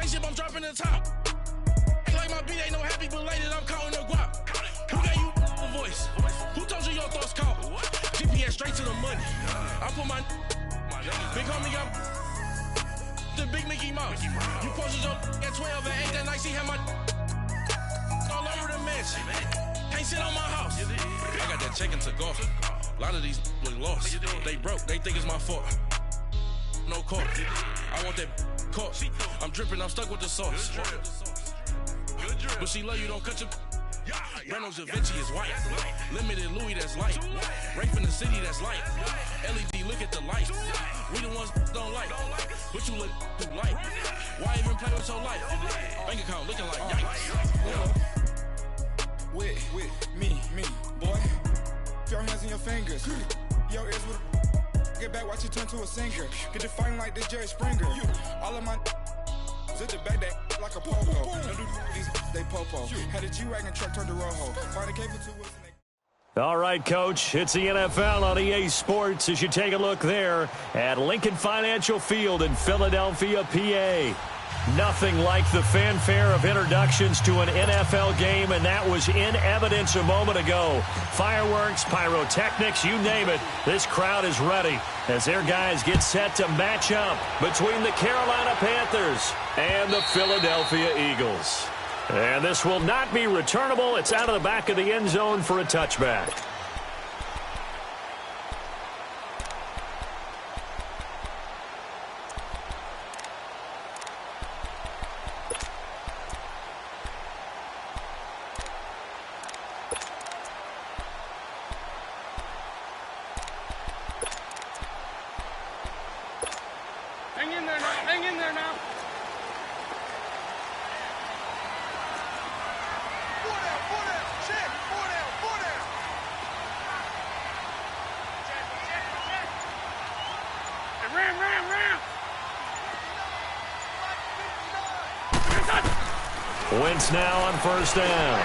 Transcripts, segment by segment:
spaceship, I'm dropping the top. Ain't like my beat ain't no happy belated, I'm counting the guap. Who gave you a voice? Who told you your thoughts count? GPS straight to the money. I put my big homie got the big Mickey Mouse. You posted your at 12 and 8 that night, she had my all over the mansion. Can't sit on my house. I got that check to golf. A lot of these look lost. They broke, they think it's my fault. No call. I want that caught. I'm dripping, I'm stuck with the sauce. But she love you, don't cut your. Reynolds Da Vinci is white. Limited Louis, that's light. Rape in the city, that's light. LED, look at the light. We the ones don't like. But you look too light. Why even play with so light? Bank account looking like yikes. With me, boy. Your hands and your fingers. Your ears with a get back, watch you turn to a singer. Get to fighting like this Jerry Springer. All of my zit the back that like a popo. No do these they popo. Had a G-Wagon truck turned to Rojo. Find a cable to wheels and they. All right, Coach, it's the NFL on EA Sports as you take a look there at Lincoln Financial Field in Philadelphia, PA. Nothing like the fanfare of introductions to an NFL game, and that was in evidence a moment ago. Fireworks, pyrotechnics, you name it. This crowd is ready as their guys get set to match up between the Carolina Panthers and the Philadelphia Eagles. And this will not be returnable. It's out of the back of the end zone for a touchback. Hang in there now. Four down, check, four down. Hey, ram. Wentz now on first down.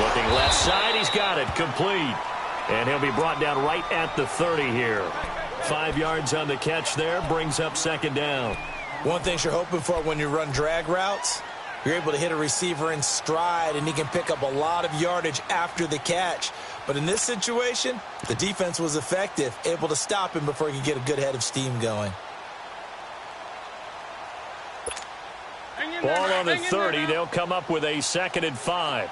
Looking left side, he's got it, complete. And he'll be brought down right at the 30 here. 5 yards on the catch there, brings up second down. One thing you're hoping for when you run drag routes, you're able to hit a receiver in stride, and he can pick up a lot of yardage after the catch. But in this situation, the defense was effective, able to stop him before he could get a good head of steam going. Ball on the 30, they'll come up with a 2nd and 5.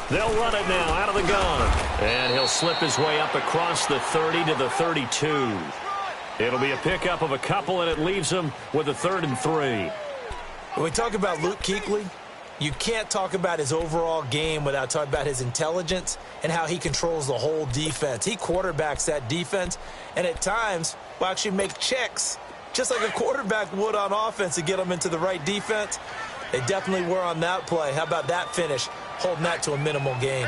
They'll run it now out of the gun. And he'll slip his way up across the 30 to the 32. It'll be a pickup of a couple, and it leaves him with a 3rd and 3. When we talk about Luke Kuechly, you can't talk about his overall game without talking about his intelligence and how he controls the whole defense. He quarterbacks that defense, and at times will actually make checks, just like a quarterback would on offense to get them into the right defense. They definitely were on that play. How about that finish? Holding that to a minimal gain.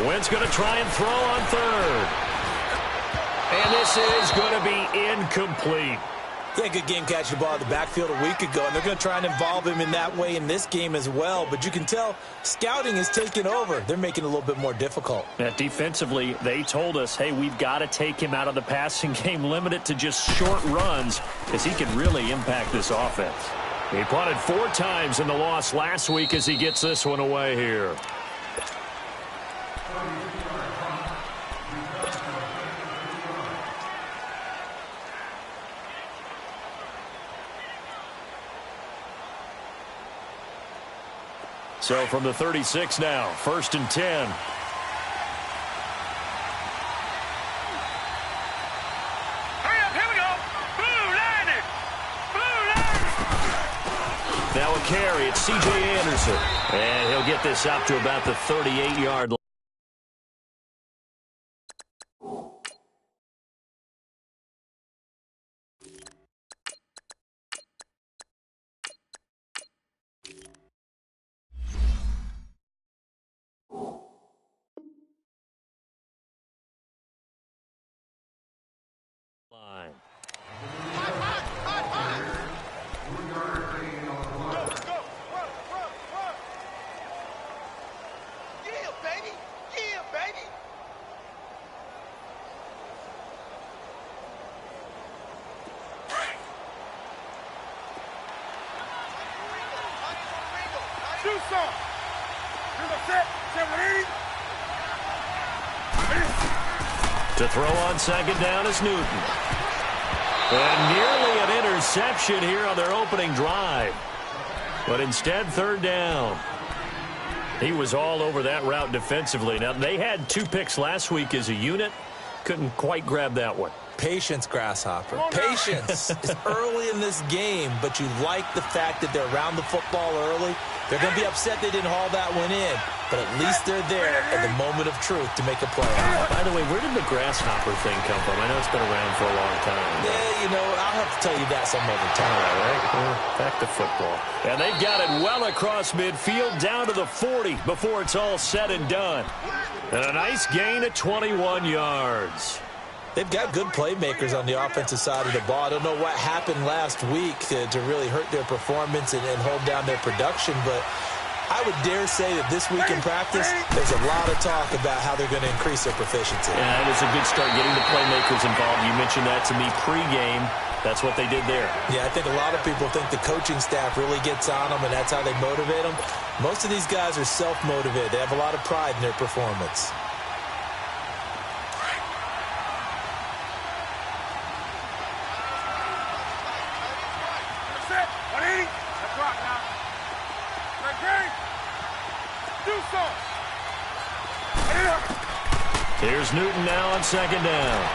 Wentz going to try and throw on 3rd. And this is going to be incomplete. He had a good game catching the ball in the backfield a week ago, and they're going to try and involve him in that way in this game as well. But you can tell scouting is taking over. They're making it a little bit more difficult. Defensively, they told us, hey, we've got to take him out of the passing game, limit it to just short runs, because he can really impact this offense. He punted 4 times in the loss last week as he gets this one away here. So from the 36 now, 1st and 10. Hurry up, here we go. Blue line. Now a carry, it's C.J. Anderson. And he'll get this up to about the 38-yard line. some. Here's a set. 780. To throw on second down is Newton. And nearly an interception here on their opening drive. But instead, third down. He was all over that route defensively. Now, they had 2 picks last week as a unit. Couldn't quite grab that one. Patience, Grasshopper. Patience is early in this game, but you like the fact that they're around the football early. They're going to be upset they didn't haul that one in, but at least they're there at the moment of truth to make a play on it. By the way, where did the Grasshopper thing come from? I know it's been around for a long time. Yeah, you know, I'll have to tell you that some other time. All right, well, back to football. And they've got it well across midfield, down to the 40 before it's all said and done. And a nice gain at 21 yards. They've got good playmakers on the offensive side of the ball. I don't know what happened last week to really hurt their performance and hold down their production, but I would dare say that this week in practice, there's a lot of talk about how they're going to increase their proficiency. Yeah, it was a good start getting the playmakers involved. You mentioned that to me pregame. That's what they did there. Yeah, I think a lot of people think the coaching staff really gets on them, and that's how they motivate them. Most of these guys are self-motivated. They have a lot of pride in their performance. Here's Newton now on second down.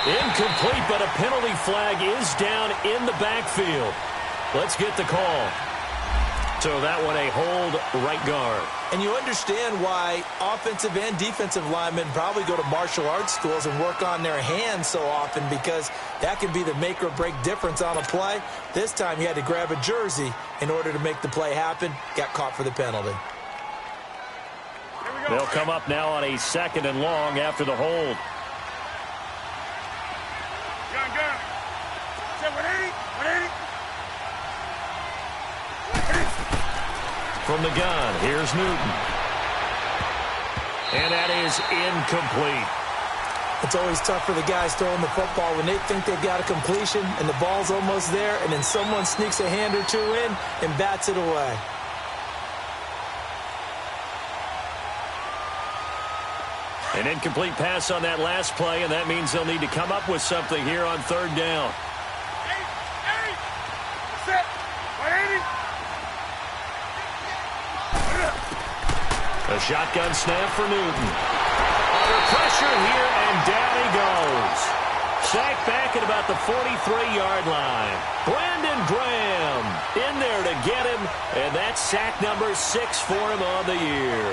Incomplete, but a penalty flag is down in the backfield. Let's get the call. So that one a hold right guard. And you understand why offensive and defensive linemen probably go to martial arts schools and work on their hands so often, because that can be the make or break difference on a play. This time he had to grab a jersey in order to make the play happen. Got caught for the penalty. They'll come up now on a second and long after the hold. Gun. 180. From the gun, here's Newton. And that is incomplete. It's always tough for the guys throwing the football when they think they've got a completion and the ball's almost there, and then someone sneaks a hand or two in and bats it away. An incomplete pass on that last play, and that means they'll need to come up with something here on third down. A shotgun snap for Newton. Under pressure here, and down he goes. Sacked back at about the 43-yard line. Brandon Graham in there to get him, and that's sack number 6 for him on the year.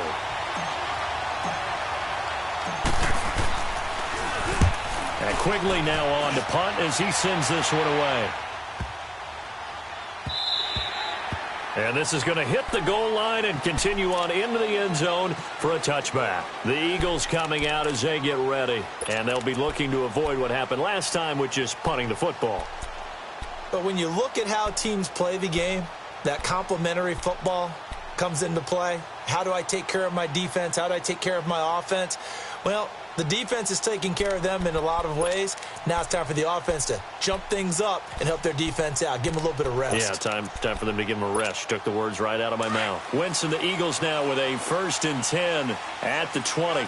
And Quigley now on to punt as he sends this one away. And this is going to hit the goal line and continue on into the end zone for a touchback. The Eagles coming out as they get ready. And they'll be looking to avoid what happened last time, which is punting the football. But when you look at how teams play the game, that complementary football comes into play. How do I take care of my defense? How do I take care of my offense? Well, the defense is taking care of them in a lot of ways. Now it's time for the offense to jump things up and help their defense out. Give them a little bit of rest. Yeah, time for them to give them a rest. Took the words right out of my mouth. Wentz and the Eagles now with a 1st and 10 at the 20.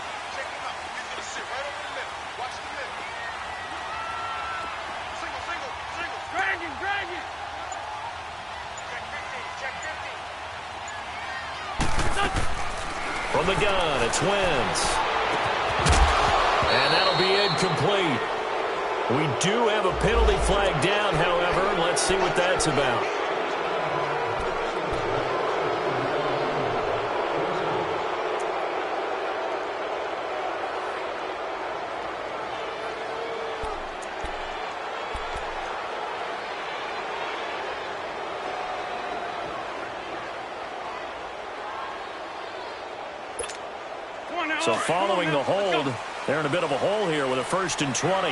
From the gun, it's Wentz. And that'll be incomplete. We do have a penalty flag down, however. Let's see what that's about. So following the hold, they're in a bit of a hole here with a 1st and 20.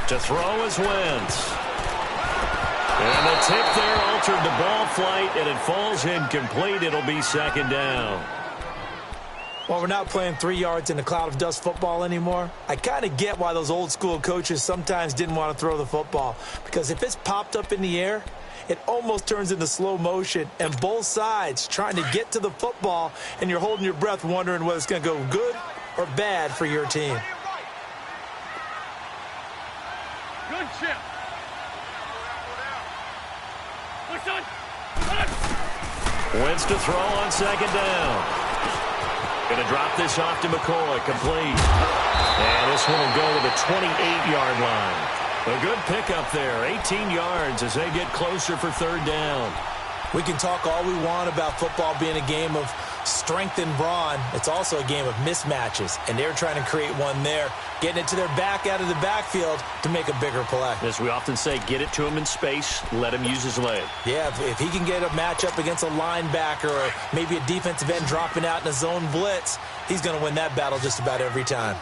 To throw is Wentz. And the tip there altered the ball flight, and it falls incomplete. It'll be 2nd down. While we're not playing 3 yards in a cloud of dust football anymore, I kind of get why those old school coaches sometimes didn't want to throw the football. Because if it's popped up in the air, it almost turns into slow motion, and both sides trying to get to the football, and you're holding your breath wondering whether it's going to go good or bad for your team. Good chip. Wentz to throw on second down. Going to drop this off to McCoy, complete. And this one will go to the 28-yard line. A good pickup there, 18 yards as they get closer for third down. We can talk all we want about football being a game of strength and brawn. It's also a game of mismatches, and they're trying to create one there, getting it to their back out of the backfield to make a bigger play. As we often say, get it to him in space, let him use his leg. Yeah, if he can get a matchup against a linebacker or maybe a defensive end dropping out in a zone blitz, he's going to win that battle just about every time.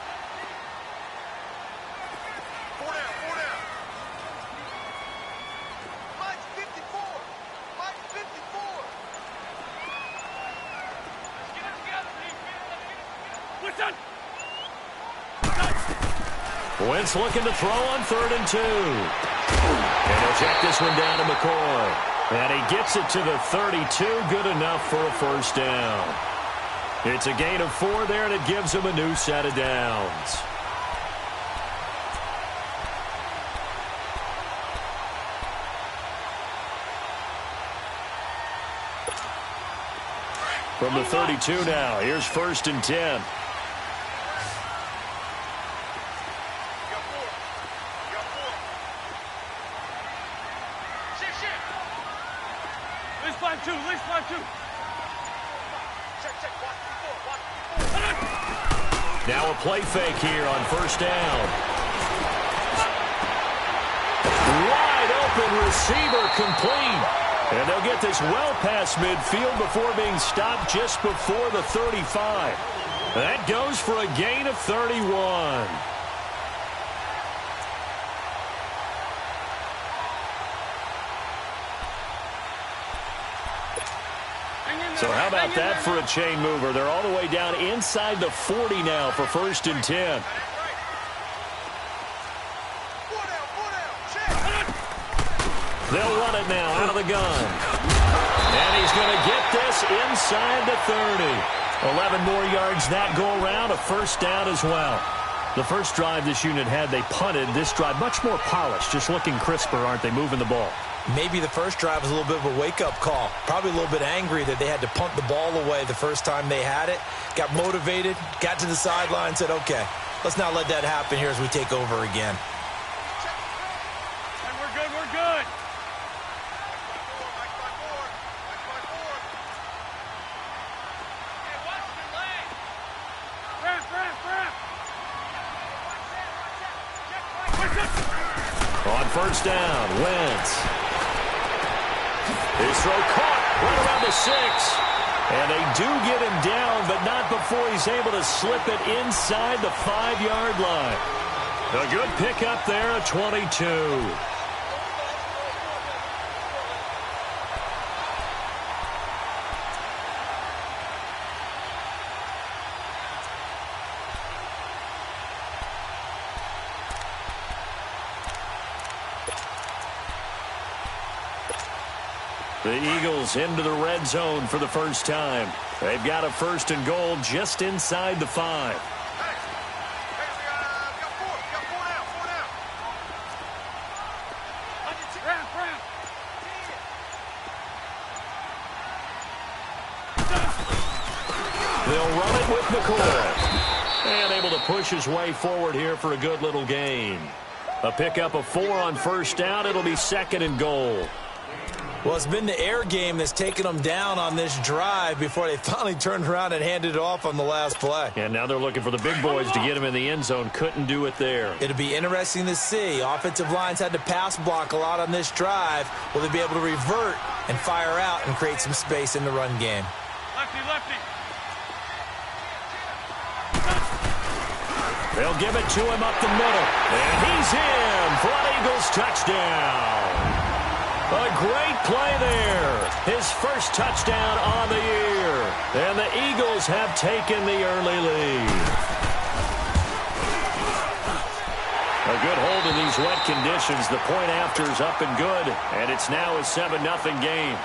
Wentz looking to throw on 3rd and 2. And he'll check this one down to McCoy. And he gets it to the 32. Good enough for a first down. It's a gain of 4 there, and it gives him a new set of downs. From the 32 now, here's 1st and 10. Now a play fake here on 1st down. Wide open receiver complete. And they'll get this well past midfield before being stopped just before the 35. That goes for a gain of 31. So how about that for a chain mover? They're all the way down inside the 40 now for 1st and 10. They'll run it now out of the gun. And he's going to get this inside the 30. 11 more yards that go around, a first down as well. The first drive this unit had, they punted. This drive, much more polished, just looking crisper, aren't they, moving the ball? Maybe the first drive was a little bit of a wake-up call. Probably a little bit angry that they had to punt the ball away the first time they had it. Got motivated, got to the sideline, said, okay, let's not let that happen here as we take over again. Hey, we're good, we're good. On 1st down, Wentz. His throw caught right around the 6. And they do get him down, but not before he's able to slip it inside the 5-yard line. A good pickup there at 22. The Eagles into the red zone for the first time. They've got a 1st and goal just inside the 5. They'll run it with McCoy. And able to push his way forward here for a good little gain. A pickup of 4 on 1st down. It'll be 2nd and goal. Well, it's been the air game that's taken them down on this drive before they finally turned around and handed it off on the last play. And now they're looking for the big boys to get him in the end zone. Couldn't do it there. It'll be interesting to see. Offensive lines had to pass block a lot on this drive. Will they be able to revert and fire out and create some space in the run game? Lefty, lefty. They'll give it to him up the middle. And he's in for an Eagles touchdown. A great play there. His first touchdown on the year. And the Eagles have taken the early lead. A good hold in these wet conditions. The point after is up and good, and it's now a 7-0 game.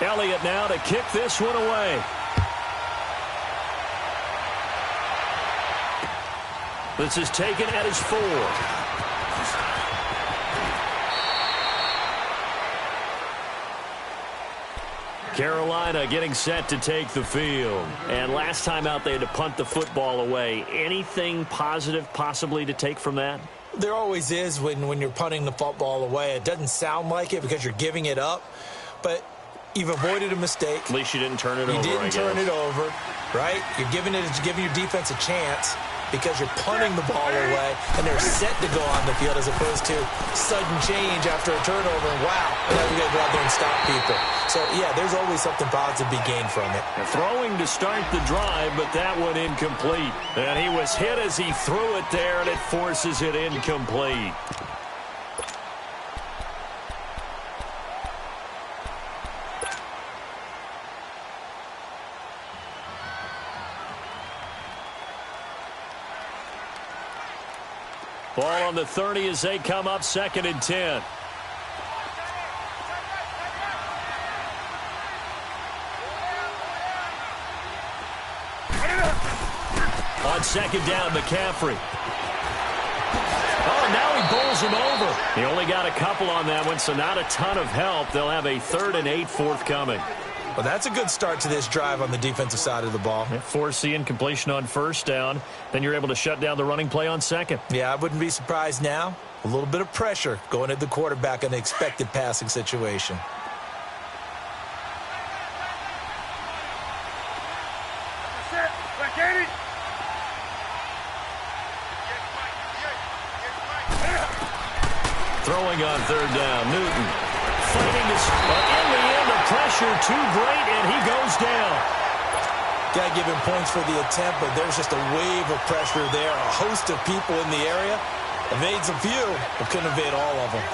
Elliott now to kick this one away. This is taken at his 4. Carolina getting set to take the field. And last time out, they had to punt the football away. Anything positive possibly to take from that? There always is when you're punting the football away. It doesn't sound like it because you're giving it up, but you've avoided a mistake. At least you didn't turn it over. You didn't turn it over, right? You're giving your defense a chance because you're punting the ball away, and they're set to go on the field as opposed to sudden change after a turnover, and wow, now we got to go out there and stop people. So, yeah, there's always something positive to be gained from it. And throwing to start the drive, but that one incomplete. And he was hit as he threw it there, and it forces it incomplete. Ball on the 30 as they come up 2nd and 10. On 2nd down, McCaffrey. Oh, now he bowls him over. He only got a couple on that one, so not a ton of help. They'll have a 3rd and 8 forthcoming. Well, that's a good start to this drive on the defensive side of the ball. Force the incompletion on 1st down. Then you're able to shut down the running play on 2nd. Yeah, I wouldn't be surprised now. A little bit of pressure going at the quarterback in the expected passing situation. Throwing on 3rd down, Newton. Fighting this, but in the end, the pressure too great, and he goes down. Got to give him points for the attempt, but there's just a wave of pressure there. A host of people in the area. Evades a few, but couldn't evade all of them.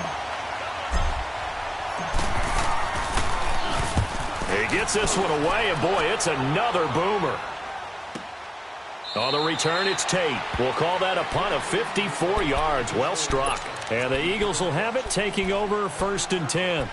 He gets this one away, and boy, it's another boomer. On the return, it's Tate. We'll call that a punt of 54 yards. Well struck. And the Eagles will have it, taking over 1st and 10.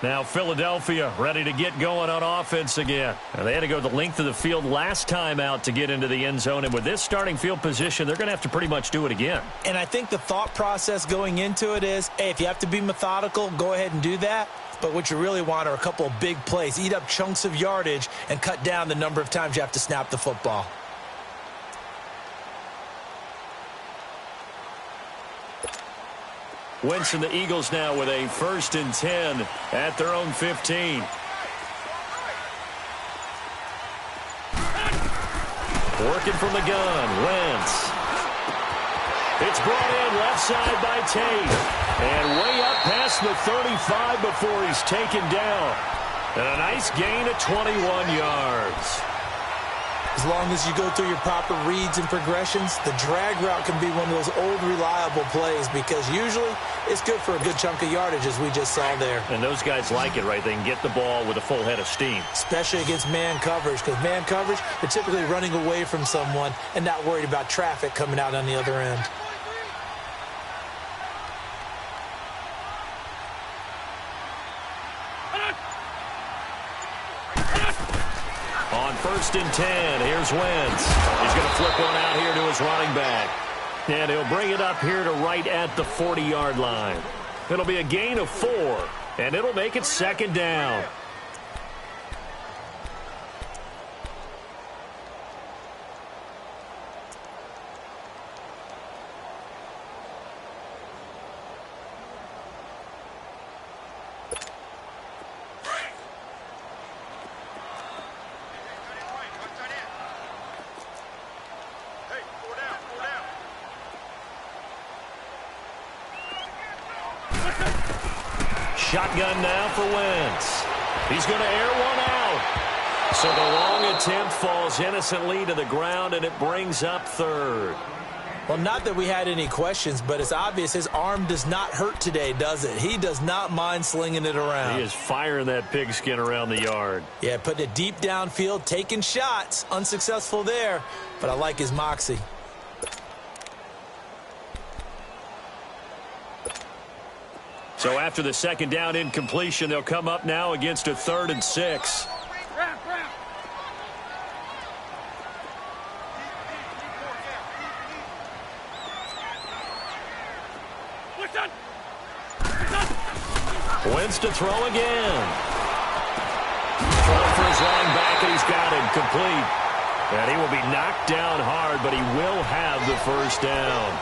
Now Philadelphia ready to get going on offense again. And they had to go the length of the field last time out to get into the end zone. And with this starting field position, they're going to have to pretty much do it again. And I think the thought process going into it is, hey, if you have to be methodical, go ahead and do that. But what you really want are a couple of big plays. Eat up chunks of yardage and cut down the number of times you have to snap the football. Wentz and the Eagles now with a 1st and 10 at their own 15. Working from the gun, Wentz. It's brought in left side by Tate. And way up past the 35 before he's taken down. And a nice gain of 21 yards. As long as you go through your proper reads and progressions, the drag route can be one of those old reliable plays because usually it's good for a good chunk of yardage, as we just saw there. And those guys like it, right? They can get the ball with a full head of steam. Especially against man coverage, because man coverage, they're typically running away from someone and not worried about traffic coming out on the other end. On 1st and 10, here's Wentz. He's going to flip one out here to his running back. And he'll bring it up here to right at the 40-yard line. It'll be a gain of 4, and it'll make it 2nd down. Shotgun now for Wentz. He's going to air one out. So the long attempt falls innocently to the ground, and it brings up 3rd. Well, not that we had any questions, but it's obvious his arm does not hurt today, does it? He does not mind slinging it around. He is firing that pigskin around the yard. Yeah, putting it deep downfield, taking shots. Unsuccessful there, but I like his moxie. So after the second down incompletion, they'll come up now against a 3rd and 6. Wentz to throw again. Throwing for his long back, and he's got him complete. And he will be knocked down hard, but he will have the first down.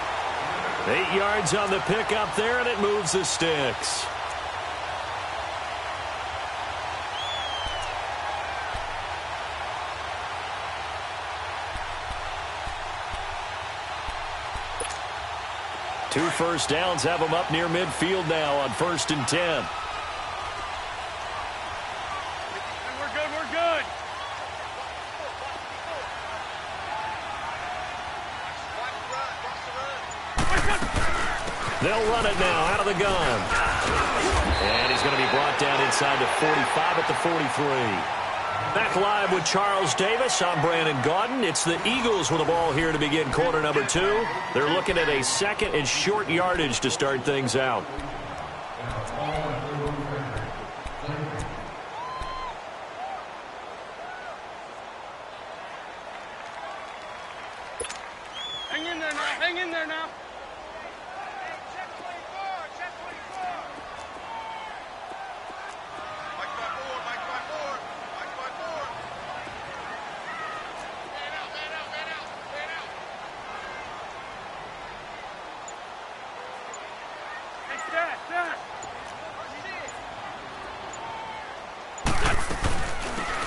8 yards on the pickup there, and it moves the sticks. Two first downs have them up near midfield now on 1st and 10. We're good, we're good. They'll run it now out of the gun. And he's going to be brought down inside the 45 at the 43. Back live with Charles Davis. I'm Brandon Gaudin. It's the Eagles with the ball here to begin quarter number 2. They're looking at a 2nd and short yardage to start things out. Hang in there now, hang in there now.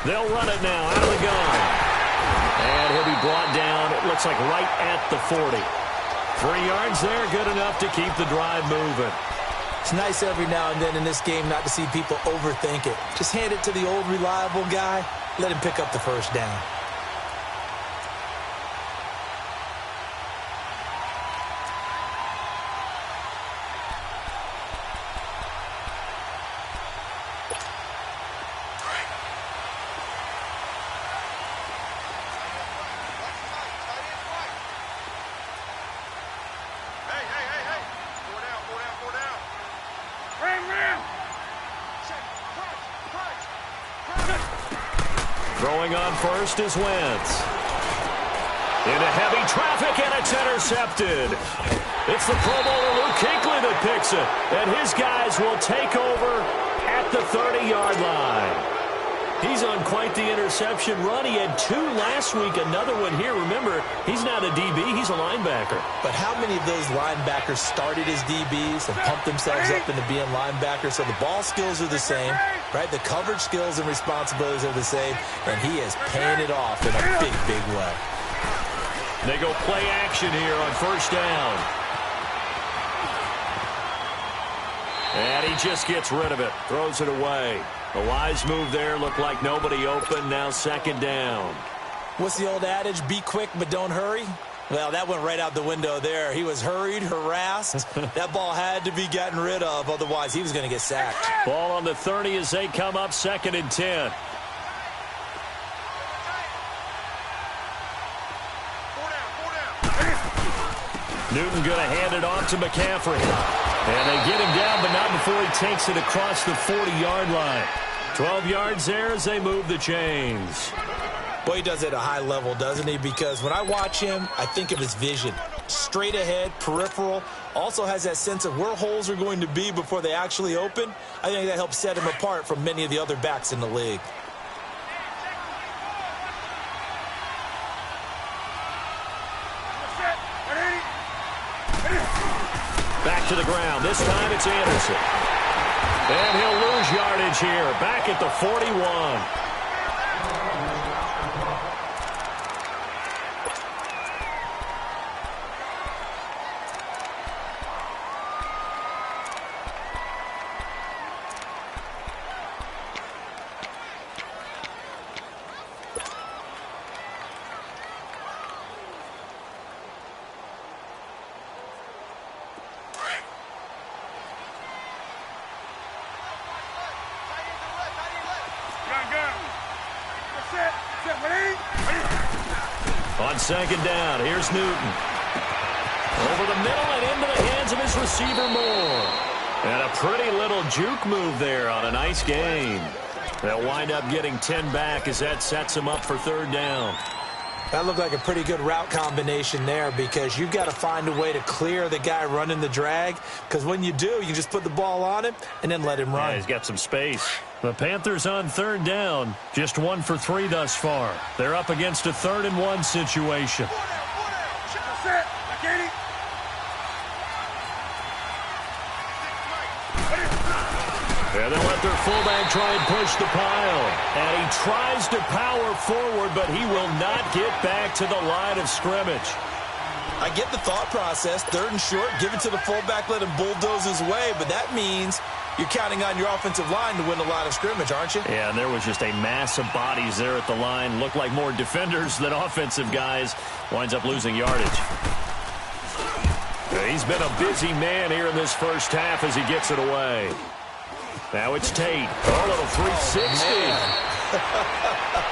They'll run it now out of the gun. And he'll be brought down, it looks like right at the 40. 3 yards there, good enough to keep the drive moving. It's nice every now and then in this game not to see people overthink it. Just hand it to the old reliable guy. Let him pick up the first down. Throwing on first is Wentz. Into heavy traffic, and it's intercepted. It's the Pro Bowler Luke Kuechly that picks it. And his guys will take over at the 30-yard line. He's on quite the interception run. He had 2 last week, another one here. Remember, he's not a DB, he's a linebacker. But how many of those linebackers started as DBs and pumped themselves up into being linebackers? So the ball skills are the same, right? The coverage skills and responsibilities are the same, and he is paying it off in a big, big way. They go play action here on first down. And he just gets rid of it, throws it away. A wise move there, looked like nobody open, now second down. What's the old adage, be quick but don't hurry? Well, that went right out the window there. He was hurried, harassed. That ball had to be gotten rid of, otherwise he was going to get sacked. Ball on the 30 as they come up 2nd and 10. Newton going to hand it off to McCaffrey. And they get him down, but not before he takes it across the 40-yard line. 12 yards there as they move the chains. Boy, he does it at a high level, doesn't he? Because when I watch him, I think of his vision. Straight ahead, peripheral. Also has that sense of where holes are going to be before they actually open. I think that helps set him apart from many of the other backs in the league. Back to the ground. This time it's Anderson. And he'll lose yardage here. Back at the 41. On second down, here's Newton. Over the middle and into the hands of his receiver, Moore. And a pretty little juke move there on a nice gain. They'll wind up getting 10 back as that sets them up for third down. That looked like a pretty good route combination there because you've got to find a way to clear the guy running the drag, because when you do, you just put the ball on him and then let him run. Yeah, he's got some space. The Panthers on third down, just 1 for 3 thus far. They're up against a 3rd and 1 situation. And they'll let their fullback try and push the pile. And he tries to power forward, but he will not get back to the line of scrimmage. I get the thought process. 3rd and short, give it to the fullback, let him bulldoze his way. But that means you're counting on your offensive line to win the line of scrimmage, aren't you? Yeah, and there was just a mass of bodies there at the line. Looked like more defenders than offensive guys. Winds up losing yardage. He's been a busy man here in this first half as he gets it away. Now it's Tate. Oh, a little 360.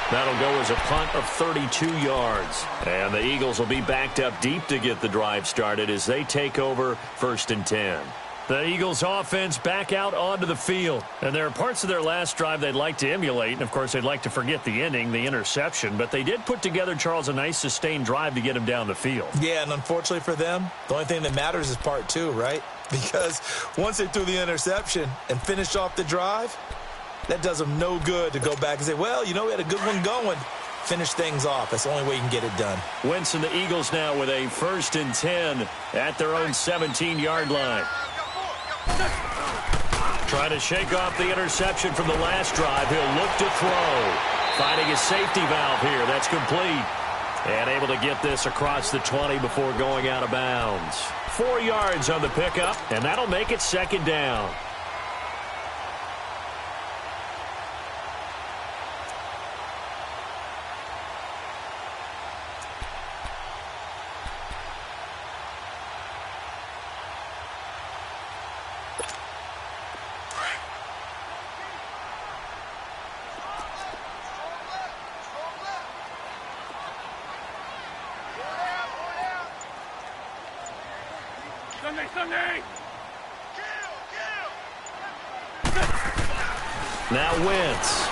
That'll go as a punt of 32 yards. And the Eagles will be backed up deep to get the drive started as they take over 1st and 10. The Eagles offense back out onto the field. And there are parts of their last drive they'd like to emulate. And, of course, they'd like to forget the ending, the interception. But they did put together, Charles, a nice sustained drive to get him down the field. Yeah, and unfortunately for them, the only thing that matters is part 2, right? Because once they threw the interception and finished off the drive, that does them no good to go back and say, well, you know, we had a good one going. Finish things off. That's the only way you can get it done. Wentz and the Eagles now with a 1st and 10 at their own 17-yard line. Trying to shake off the interception from the last drive. He'll look to throw. Finding his safety valve here. That's complete. And able to get this across the 20 before going out of bounds. 4 yards on the pickup, and that'll make it 2nd down. Now Wentz.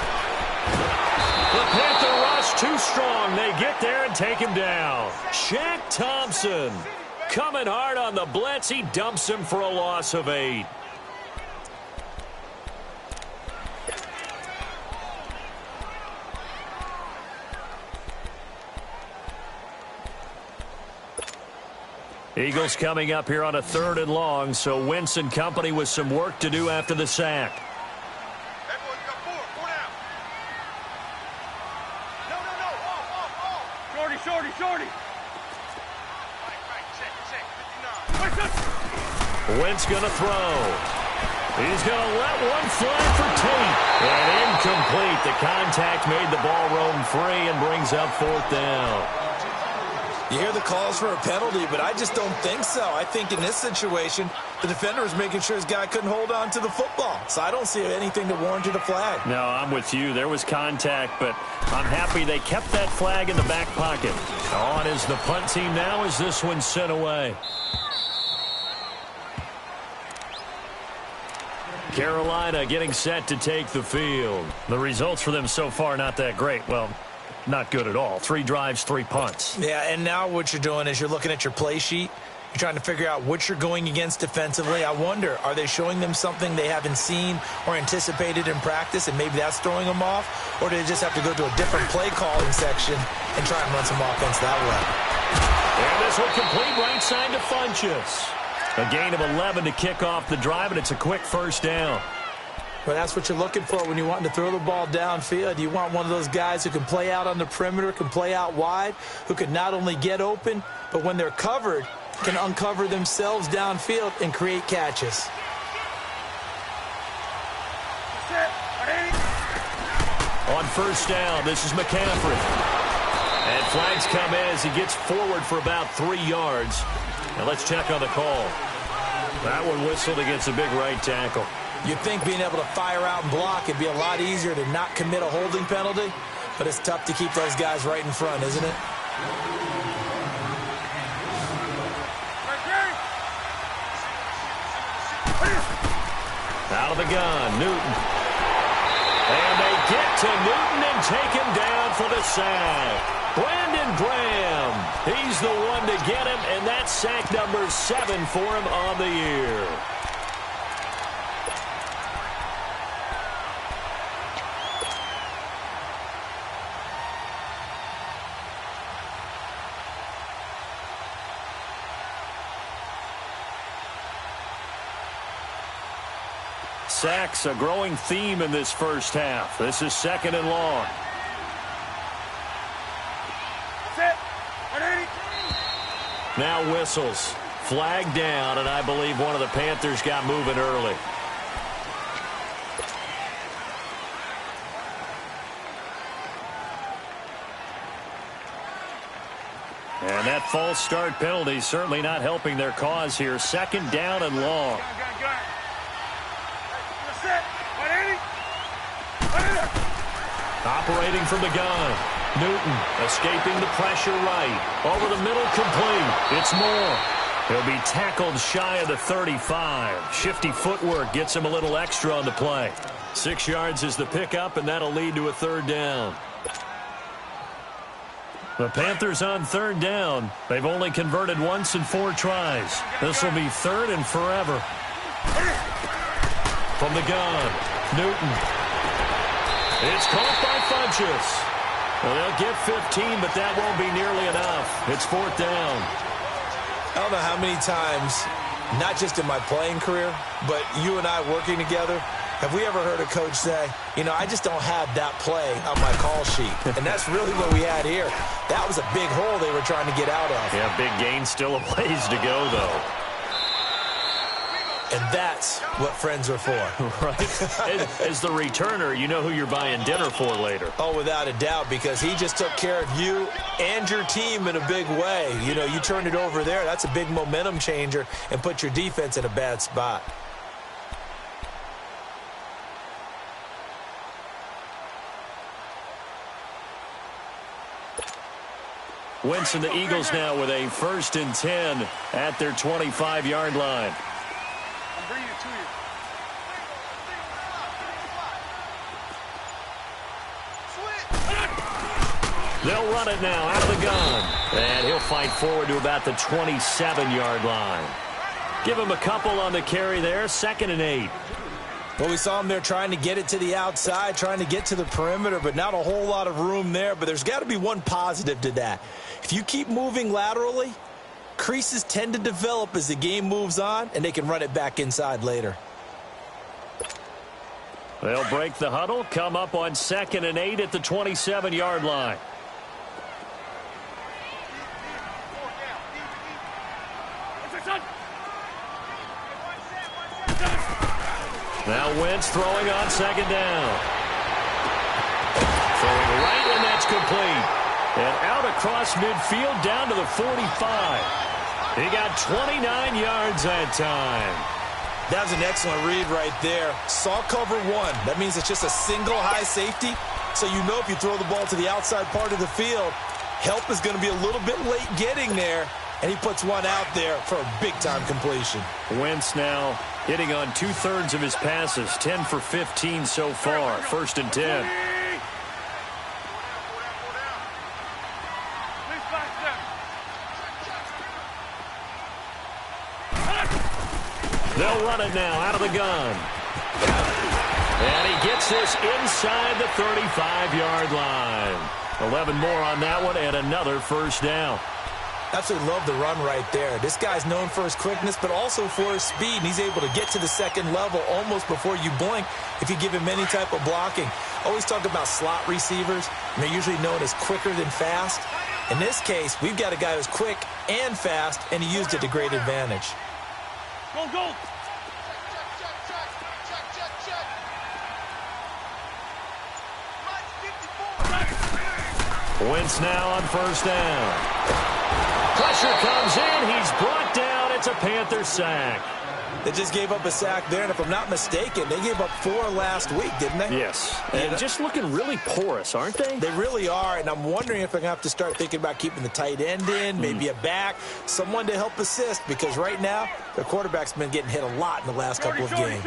The Panther rush too strong. They get there and take him down. Shaq Thompson coming hard on the blitz. He dumps him for a loss of 8. Eagles coming up here on a 3rd and long, so Wentz and company with some work to do after the sack. Wentz going to throw. He's going to let one fly for Tate. And incomplete. The contact made the ball roam free and brings up 4th down. You hear the calls for a penalty, but I just don't think so. I think in this situation, the defender was making sure his guy couldn't hold on to the football. So I don't see anything that warranted a flag. No, I'm with you. There was contact, but I'm happy they kept that flag in the back pocket. On is the punt team now as this one's sent away. Carolina getting set to take the field. The results for them so far not that great. Well, not good at all. 3 drives, 3 punts. Yeah, and now what you're doing is you're looking at your play sheet. You're trying to figure out what you're going against defensively. I wonder, are they showing them something they haven't seen or anticipated in practice, and maybe that's throwing them off? Or do they just have to go to a different play calling section and try and run some offense that way? And this one complete right side to Funchess. A gain of 11 to kick off the drive, and it's a quick 1st down. Well, that's what you're looking for when you want to throw the ball downfield. You want one of those guys who can play out on the perimeter, can play out wide, who can not only get open, but when they're covered, can uncover themselves downfield and create catches. On 1st down, this is McCaffrey. And flags come in as he gets forward for about 3 yards. Now let's check on the call. That one whistled against a big right tackle. You'd think being able to fire out and block would be a lot easier to not commit a holding penalty, but it's tough to keep those guys right in front, isn't it? the gun, Newton. And they get to Newton and take him down for the sack. Brandon Graham, he's the one to get him, and that's sack number 7 for him on the year. Sacks, a growing theme in this first half. This is 2nd and long. Now whistles. Flag down, and I believe one of the Panthers got moving early. And that false start penalty certainly not helping their cause here. 2nd down and long. Operating from the gun. Newton escaping the pressure right. Over the middle, complete. It's Moore. He'll be tackled shy of the 35. Shifty footwork gets him a little extra on the play. 6 yards is the pickup, and that'll lead to a 3rd down. The Panthers on 3rd down. They've only converted once in 4 tries. This will be 3rd and forever. From the gun, Newton. It's caught by Funchess. Well, they'll get 15, but that won't be nearly enough. It's 4th down. I don't know how many times, not just in my playing career, but you and I working together, have we ever heard a coach say, you know, I just don't have that play on my call sheet. And that's really what we had here. That was a big hole they were trying to get out of. Yeah, big gain, still a ways to go, though. And that's what friends are for. Right. As the returner, you know who you're buying dinner for later. Oh, without a doubt, because he just took care of you and your team in a big way. You know, you turned it over there. That's a big momentum changer and put your defense in a bad spot. Wentz and the Eagles now with a 1st and 10 at their 25-yard line. They'll run it now out of the gun. And he'll fight forward to about the 27-yard line. Give him a couple on the carry there. 2nd and 8. Well, we saw him there trying to get it to the outside, trying to get to the perimeter, but not a whole lot of room there. But there's got to be one positive to that. If you keep moving laterally, creases tend to develop as the game moves on, and they can run it back inside later. They'll break the huddle, come up on 2nd and 8 at the 27-yard line. Now Wentz throwing on 2nd down. Throwing right, and that's complete. And out across midfield down to the 45. He got 29 yards that time. That was an excellent read right there. Saw cover 1. That means it's just a single high safety. So you know if you throw the ball to the outside part of the field, help is going to be a little bit late getting there. And he puts one out there for a big-time completion. Wentz now hitting on 2/3 of his passes, 10 for 15 so far. 1st and 10. They'll run it now out of the gun. And he gets this inside the 35-yard line. 11 more on that one and another 1st down. Absolutely love the run right there. This guy's known for his quickness, but also for his speed. And he's able to get to the 2nd level almost before you blink if you give him any type of blocking. Always talk about slot receivers, and they're usually known as quicker than fast. In this case, we've got a guy who's quick and fast, and he used it to great advantage. Go, go. Wentz now on 1st down. Pressure comes in. He's brought down. It's a Panther sack. They just gave up a sack there, and if I'm not mistaken, they gave up 4 last week, didn't they? Yes. And just looking really porous, aren't they? They really are, and I'm wondering if they're going to have to start thinking about keeping the tight end in, maybe a back, someone to help assist, because right now, their quarterback's been getting hit a lot in the last couple of games.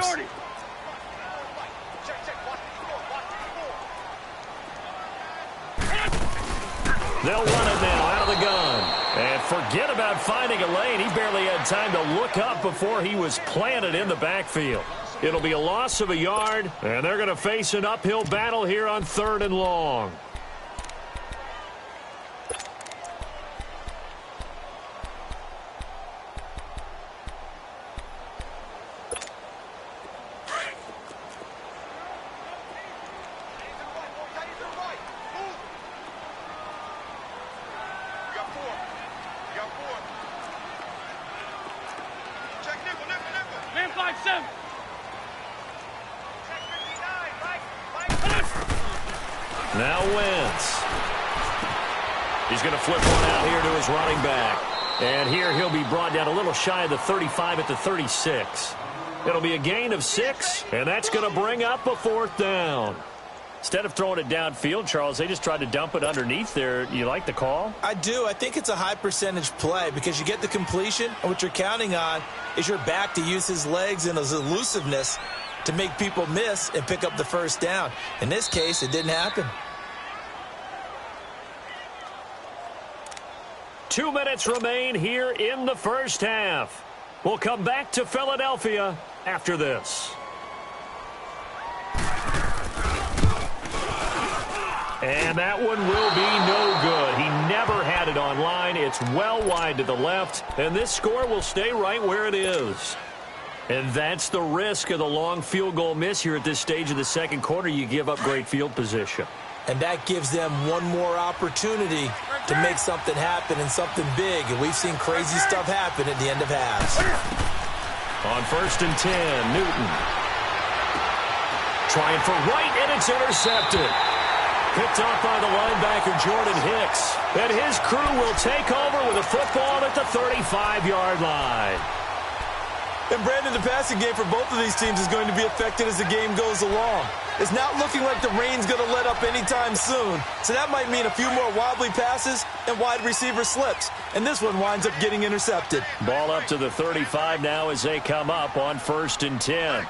They'll run it now out of the gun. And forget about finding a lane. He barely had time to look up before he was planted in the backfield. It'll be a loss of a yard, and they're going to face an uphill battle here on 3rd and long. Now Wentz. He's going to flip one out here to his running back. And here he'll be brought down a little shy of the 35 at the 36. It'll be a gain of 6, and that's going to bring up a 4th down. Instead of throwing it downfield, Charles, they just tried to dump it underneath there. You like the call? I do. I think it's a high percentage play because you get the completion, and what you're counting on is your back to use his legs and his elusiveness to make people miss and pick up the 1st down. In this case, it didn't happen. 2 minutes remain here in the 1st half. We'll come back to Philadelphia after this. And that one will be no good. He never had it on line. It's well wide to the left, and this score will stay right where it is. And that's the risk of the long field goal miss here at this stage of the 2nd quarter. You give up great field position. And that gives them one more opportunity to make something happen and something big. And we've seen crazy stuff happen at the end of halves. On 1st and 10, Newton. Trying for right, and it's intercepted. Picked off by the linebacker, Jordan Hicks. And his crew will take over with a football at the 35-yard line. And, Brandon, the passing game for both of these teams is going to be affected as the game goes along. It's not looking like the rain's going to let up anytime soon. So that might mean a few more wobbly passes and wide receiver slips. And this one winds up getting intercepted. Ball up to the 35 now as they come up on 1st and 10.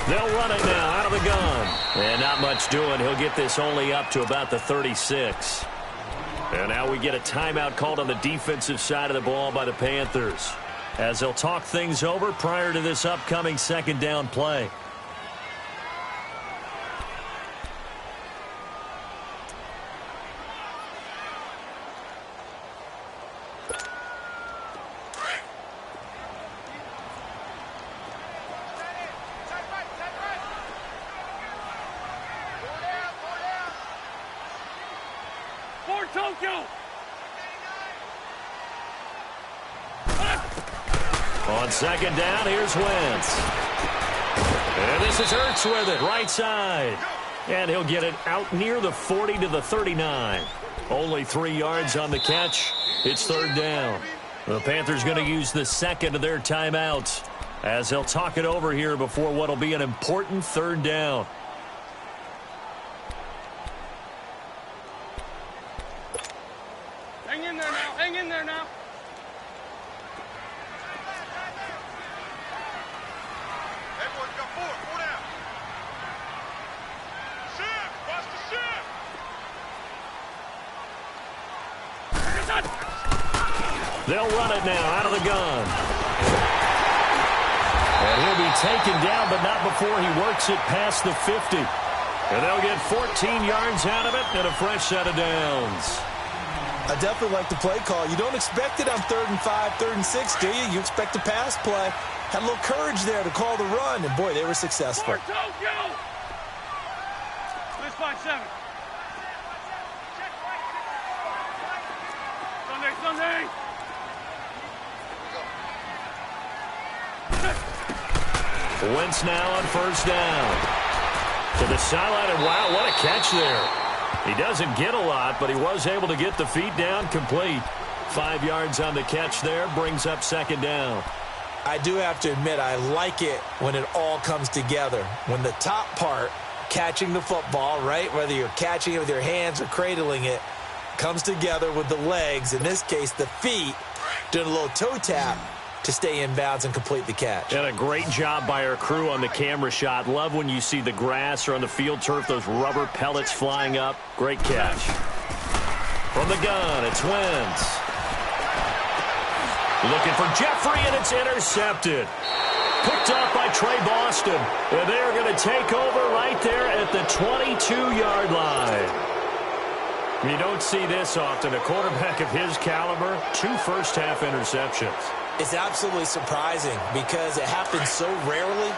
They'll run it now out of the gun. And not much doing. He'll get this only up to about the 36. And now we get a timeout called on the defensive side of the ball by the Panthers, as they'll talk things over prior to this upcoming 2nd down play. On 2nd down, here's Wentz. And this is Hurts with it, right side. And he'll get it out near the 40 to the 39. Only 3 yards on the catch. It's 3rd down. The Panthers going to use the 2nd of their timeouts as they'll talk it over here before what will be an important 3rd down. Hang in there now. Hang in there now. Everyone's got 4. 4 down. Shift. Watch the shift. They'll run it now out of the gun. And he'll be taken down, but not before he works it past the 50. And they'll get 14 yards out of it and a fresh set of downs. I definitely like the play call. You don't expect it on 3rd and 5, 3rd and 6, do you? You expect a pass play. Had a little courage there to call the run, and boy, they were successful. Let's find 7. Sunday. Wentz now on 1st down. To the sideline, and wow, what a catch there. He doesn't get a lot, but he was able to get the feet down complete. 5 yards on the catch there, brings up 2nd down. I do have to admit, I like it when it all comes together. When the top part, catching the football, right, whether you're catching it with your hands or cradling it, comes together with the legs, in this case the feet, doing a little toe tap. to stay inbounds and complete the catch. And a great job by our crew on the camera shot. Love when you see the grass or on the field turf, those rubber pellets flying up. Great catch. From the gun, it's Wentz. Looking for Jeffrey, and it's intercepted. Picked up by Trey Boston. And they're going to take over right there at the 22-yard line. You don't see this often. A quarterback of his caliber, 2 first-half interceptions. It's absolutely surprising because it happens so rarely.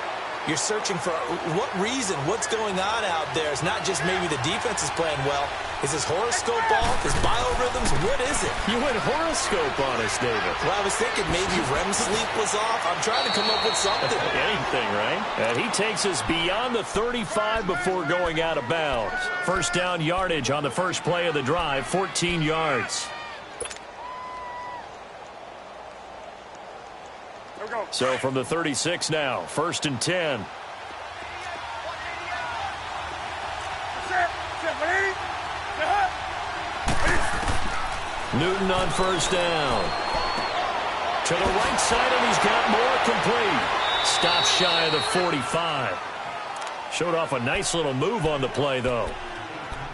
You're searching for what reason, what's going on out there. It's not just maybe the defense is playing well. Is his horoscope off? His biorhythms? What is it? You went horoscope on us, David. Well, I was thinking maybe REM sleep was off. I'm trying to come up with something. Anything, right? And he takes us beyond the 35 before going out of bounds. First down yardage on the first play of the drive, 14 yards. So from the 36 now, 1st and 10. Newton on first down. To the right side, and he's got more complete. Stops shy of the 45. Showed off a nice little move on the play, though.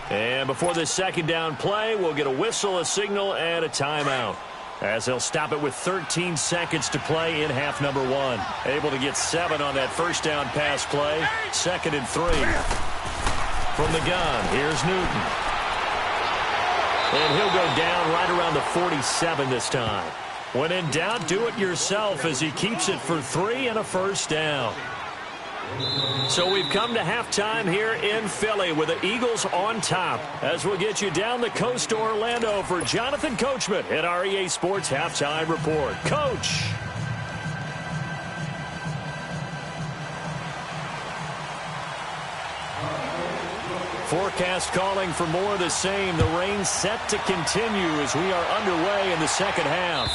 And before this second down play, we'll get a whistle, a signal, and a timeout, as they'll stop it with 13 seconds to play in half number 1. Able to get 7 on that first down pass play. 2nd and 3. From the gun, here's Newton. And he'll go down right around the 47 this time. When in doubt, do it yourself as he keeps it for 3 and a first down. So we've come to halftime here in Philly with the Eagles on top, as we'll get you down the coast to Orlando for Jonathan Coachman at our EA Sports Halftime Report. Coach. Forecast calling for more of the same. The rain set to continue as we are underway in the second half.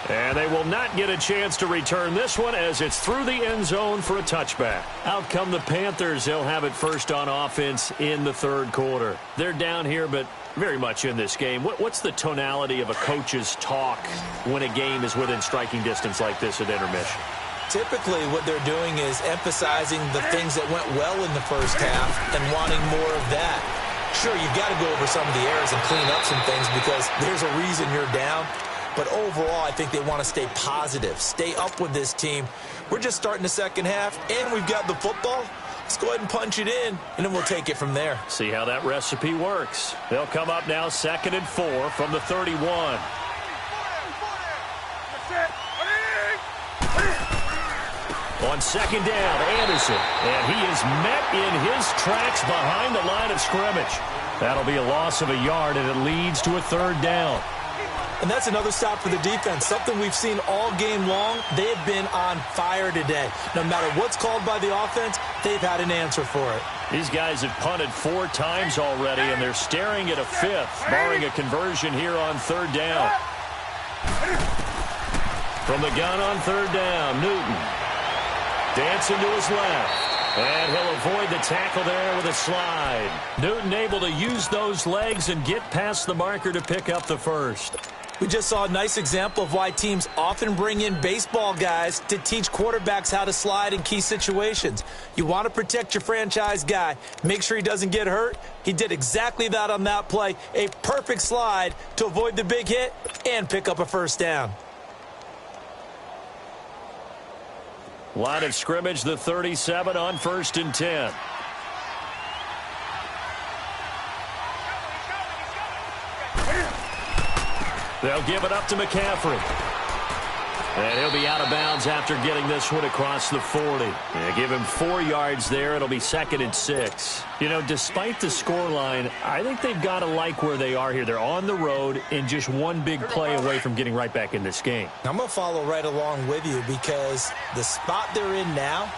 And they will not get a chance to return this one as it's through the end zone for a touchback. Out come the Panthers. They'll have it first on offense in the third quarter. They're down here, but very much in this game. What's the tonality of a coach's talk when a game is within striking distance like this at intermission? Typically, what they're doing is emphasizing the things that went well in the first half and wanting more of that. Sure, you've got to go over some of the errors and clean up some things because there's a reason you're down. But overall, I think they want to stay positive, stay up with this team. We're just starting the second half, and we've got the football. Let's go ahead and punch it in, and then we'll take it from there. See how that recipe works. They'll come up now 2nd and 4 from the 31. On second down, Anderson, and he is met in his tracks behind the line of scrimmage. That'll be a loss of a yard, and it leads to a 3rd down. And that's another stop for the defense, something we've seen all game long. They have been on fire today. No matter what's called by the offense, they've had an answer for it. These guys have punted 4 times already, and they're staring at a 5th, barring a conversion here on 3rd down. From the gun on 3rd down, Newton. Dancing to his left. And he'll avoid the tackle there with a slide. Newton able to use those legs and get past the marker to pick up the first. We just saw a nice example of why teams often bring in baseball guys to teach quarterbacks how to slide in key situations. You want to protect your franchise guy. Make sure he doesn't get hurt. He did exactly that on that play. A perfect slide to avoid the big hit and pick up a first down. Line of scrimmage, the 37 on 1st and 10. They'll give it up to McCaffrey. And he'll be out of bounds after getting this one across the 40. Yeah, give him 4 yards there. It'll be 2nd and 6. You know, despite the scoreline, I think they've got to like where they are here. They're on the road and just one big play away from getting right back in this game. I'm going to follow right along with you because the spot they're in now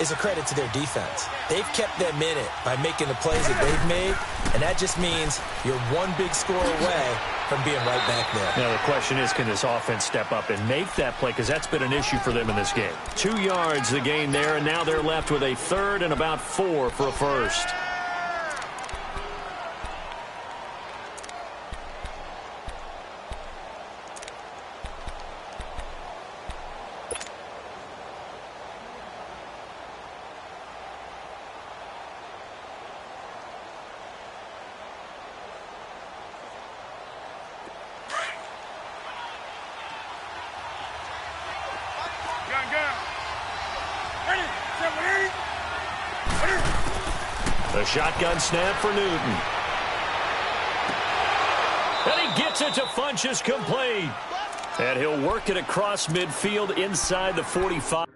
is a credit to their defense. They've kept them in it by making the plays that they've made, and that just means you're one big score away from being right back there. Now, the question is, can this offense step up and make that play? Because that's been an issue for them in this game. 2 yards the gain there, and now they're left with a 3rd and about 4 for a first. The shotgun snap for Newton. And he gets it to Funchess complete. And he'll work it across midfield inside the 45.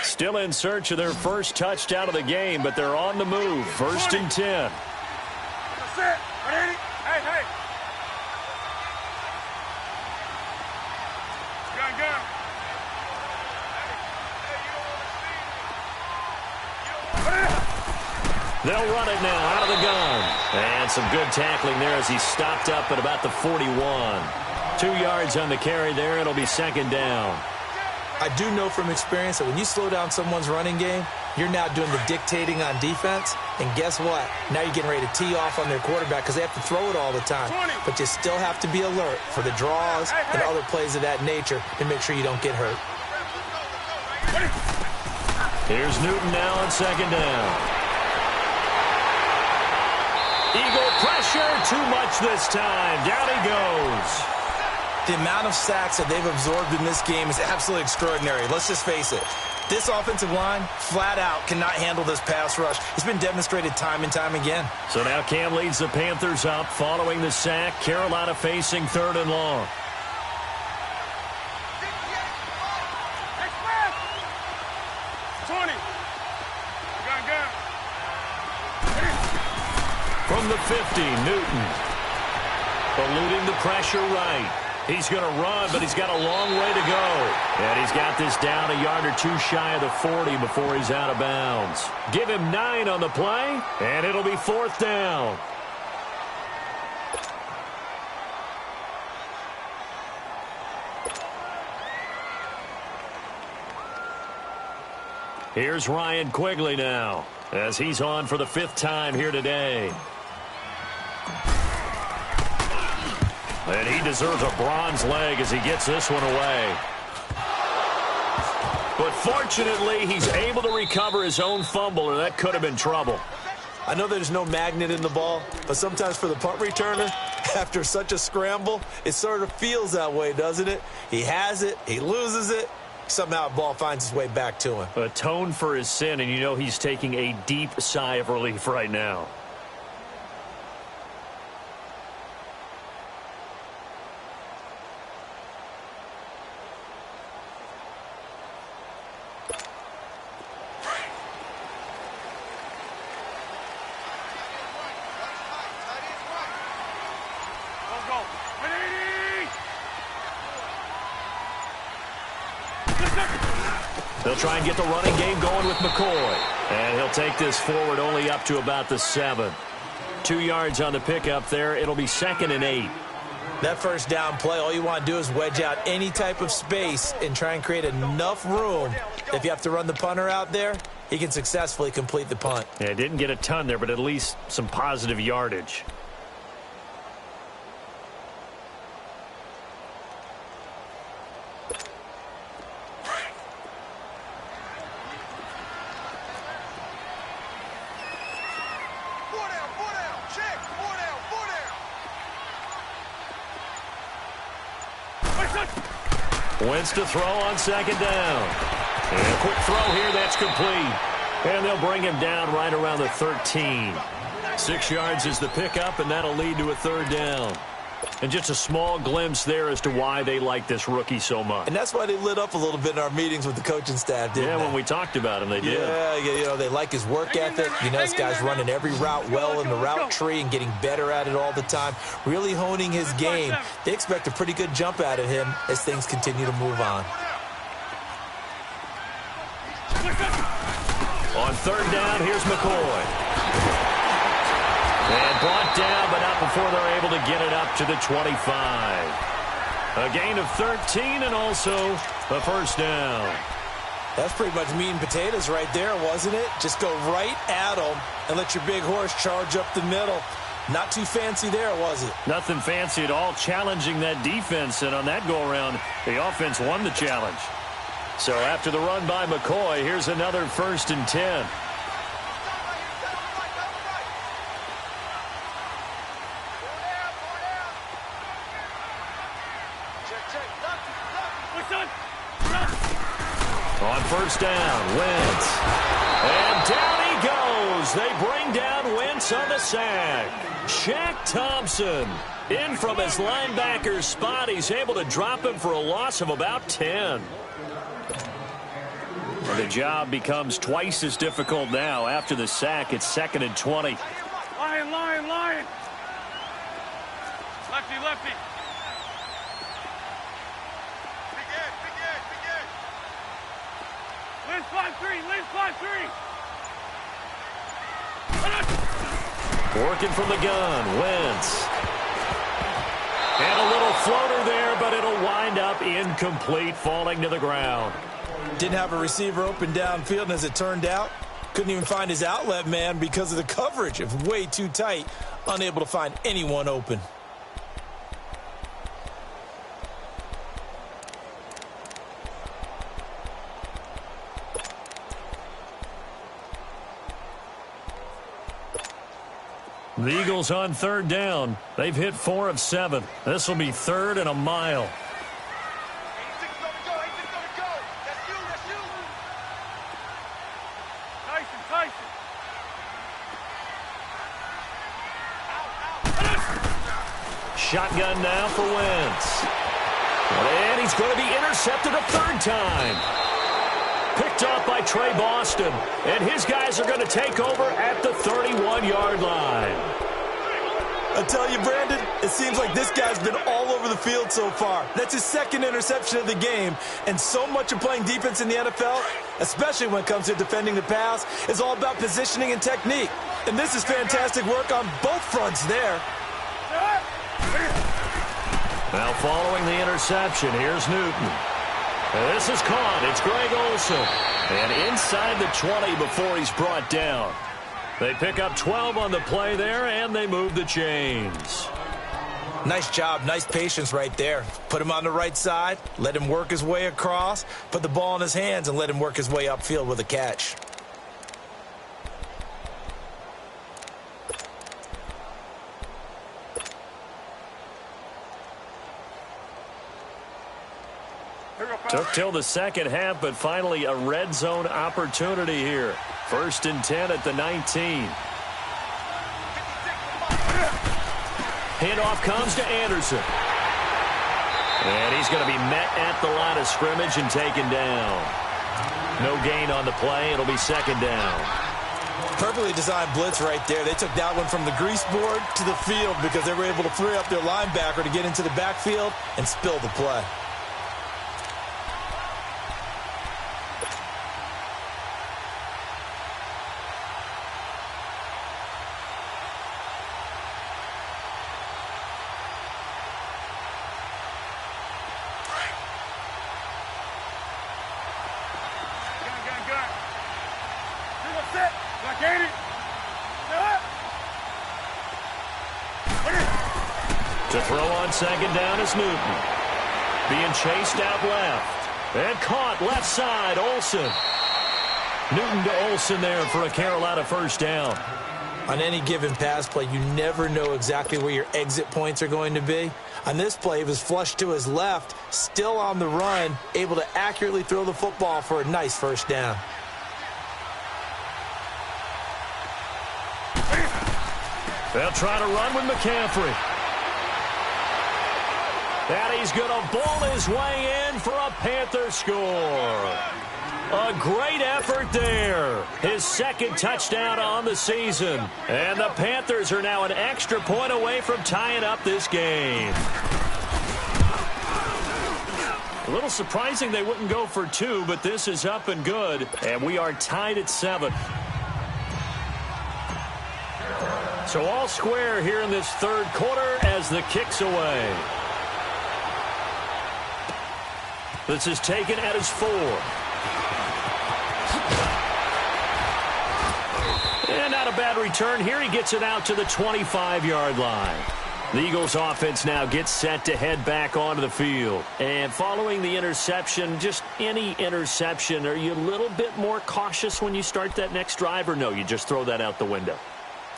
Still in search of their first touchdown of the game, but they're on the move. 1st and 10. That's it. Ready? Hey. Gun. They'll run it now out of the gun. And some good tackling there as he stopped up at about the 41. 2 yards on the carry there. It'll be 2nd down. I do know from experience that when you slow down someone's running game, you're now doing the dictating on defense. And guess what? Now you're getting ready to tee off on their quarterback because they have to throw it all the time. But you still have to be alert for the draws and other plays of that nature to make sure you don't get hurt. Here's Newton now on 2nd down. Eagle pressure, too much this time. Down he goes. The amount of sacks that they've absorbed in this game is absolutely extraordinary. Let's just face it. This offensive line, flat out, cannot handle this pass rush. It's been demonstrated time and time again. So now Cam leads the Panthers up following the sack. Carolina facing 3rd and long. From the 50, Newton. Eluding the pressure right. He's going to run, but he's got a long way to go. And he's got this down a yard or 2 shy of the 40 before he's out of bounds. Give him 9 on the play, and it'll be 4th down. Here's Ryan Quigley now, as he's on for the 5th time here today. And he deserves a bronze leg as he gets this one away. But fortunately, he's able to recover his own fumble, or that could have been trouble. I know there's no magnet in the ball, but sometimes for the punt returner, after such a scramble, it sort of feels that way, doesn't it? He has it, he loses it, somehow the ball finds its way back to him. Atone for his sin, and you know he's taking a deep sigh of relief right now. They'll try and get the running game going with McCoy. And he'll take this forward only up to about the 7. 2 yards on the pickup there. It'll be 2nd and 8. That first down play, all you want to do is wedge out any type of space and try and create enough room. If you have to run the punter out there, he can successfully complete the punt. Yeah, didn't get a ton there, but at least some positive yardage. Wentz to throw on second down. And a quick throw here, that's complete. And they'll bring him down right around the 13. 6 yards is the pickup, and that'll lead to a third down. And just a small glimpse there as to why they like this rookie so much. And that's why they lit up a little bit in our meetings with the coaching staff, didn't they? When we talked about him, they did. Yeah, they like his work ethic. This guy's running every route well in the route tree and getting better at it all the time, really honing his game. They expect a pretty good jump out of him as things continue to move on. On third down, here's McCoy. And brought down, but not before they're able to get it up to the 25. A gain of 13 and also a first down. That's pretty much meat and potatoes right there, wasn't it? Just go right at them and let your big horse charge up the middle. Not too fancy there, was it? Nothing fancy at all, challenging that defense. And on that go-around, the offense won the challenge. So after the run by McCoy, here's another 1st and 10. On first down, Wentz. And down he goes. They bring down Wentz on the sack. Shaq Thompson in from his linebacker's spot. He's able to drop him for a loss of about 10. And the job becomes twice as difficult now. After the sack, it's 2nd and 20. Lion. Lefty. Liz 5-3. Working from the gun, Wentz. And a little floater there, but it'll wind up incomplete, falling to the ground. Didn't have a receiver open downfield, and as it turned out, couldn't even find his outlet man because of the coverage. It was way too tight, unable to find anyone open. The Eagles on third down. They've hit 4 of 7. This will be 3rd and a mile. Shotgun now for Wentz. And he's going to be intercepted a 3rd time. Picked off by Trey Boston. And his guys are going to take over at the 31-yard line. I tell you, Brandon, it seems like this guy's been all over the field so far. That's his 2nd interception of the game. And so much of playing defense in the NFL, especially when it comes to defending the pass, is all about positioning and technique. And this is fantastic work on both fronts there. Now following the interception, here's Newton. This is caught. It's Greg Olsen. And inside the 20 before he's brought down. They pick up 12 on the play there, and they move the chains. Nice job. Nice patience right there. Put him on the right side, let him work his way across, put the ball in his hands, and let him work his way upfield with a catch. Took till the second half, but finally a red zone opportunity here. 1st and 10 at the 19. Handoff comes to Anderson. And he's going to be met at the line of scrimmage and taken down. No gain on the play. It'll be 2nd down. Perfectly designed blitz right there. They took that one from the grease board to the field because they were able to free up their linebacker to get into the backfield and spill the play. To throw on 2nd down is Newton. Being chased out left. And caught left side, Olsen. Newton to Olsen there for a Carolina 1st down. On any given pass play, you never know exactly where your exit points are going to be. On this play, he was flushed to his left, still on the run, able to accurately throw the football for a nice first down. They'll try to run with McCaffrey. And he's going to ball his way in for a Panther score. A great effort there. His second touchdown on the season. And the Panthers are now an extra point away from tying up this game. A little surprising they wouldn't go for two, but this is up and good. And we are tied at 7. So all square here in this third quarter as the kick's away. This is taken at his 4. And not a bad return here. He gets it out to the 25-yard line. The Eagles offense now gets set to head back onto the field. And following the interception, just any interception, are you a little bit more cautious when you start that next drive, or no, you just throw that out the window?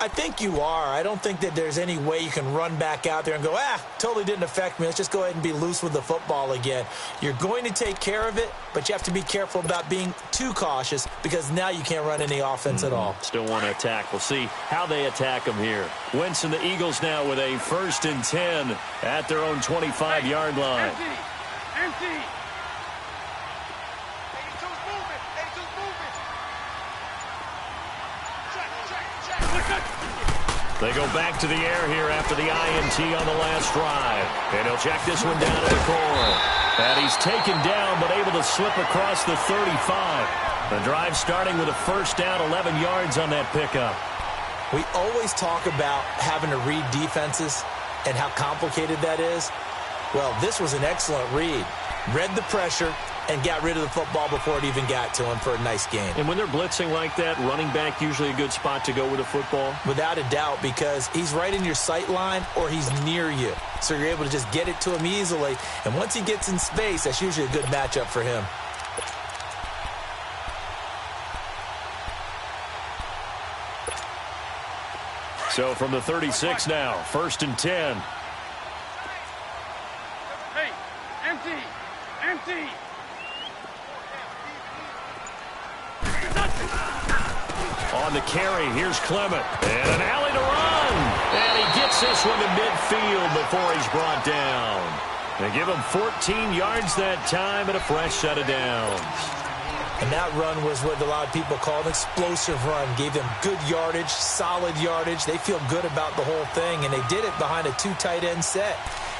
I think you are. I don't think that there's any way you can run back out there and go, totally didn't affect me. Let's just go ahead and be loose with the football again. You're going to take care of it, but you have to be careful about being too cautious because now you can't run any offense at all. Still want to attack. We'll see how they attack them here. Wentz and the Eagles now with a 1st and 10 at their own 25-yard line. Empty. They go back to the air here after the INT on the last drive. And he'll check this one down to the core. And he's taken down but able to slip across the 35. The drive starting with a first down, 11 yards on that pickup. We always talk about having to read defenses and how complicated that is. Well, this was an excellent read. Read the pressure and got rid of the football before it even got to him for a nice game. And when they're blitzing like that, running back usually a good spot to go with the football? Without a doubt, because he's right in your sight line or he's near you. So you're able to just get it to him easily. And once he gets in space, that's usually a good matchup for him. So from the 36 now, 1st and 10. Hey, empty. On the carry, here's Clement. And an alley to run. And he gets this one to midfield before he's brought down. They give him 14 yards that time and a fresh set of downs. And that run was what a lot of people call an explosive run. Gave them good yardage, solid yardage. They feel good about the whole thing, and they did it behind a 2 tight end set.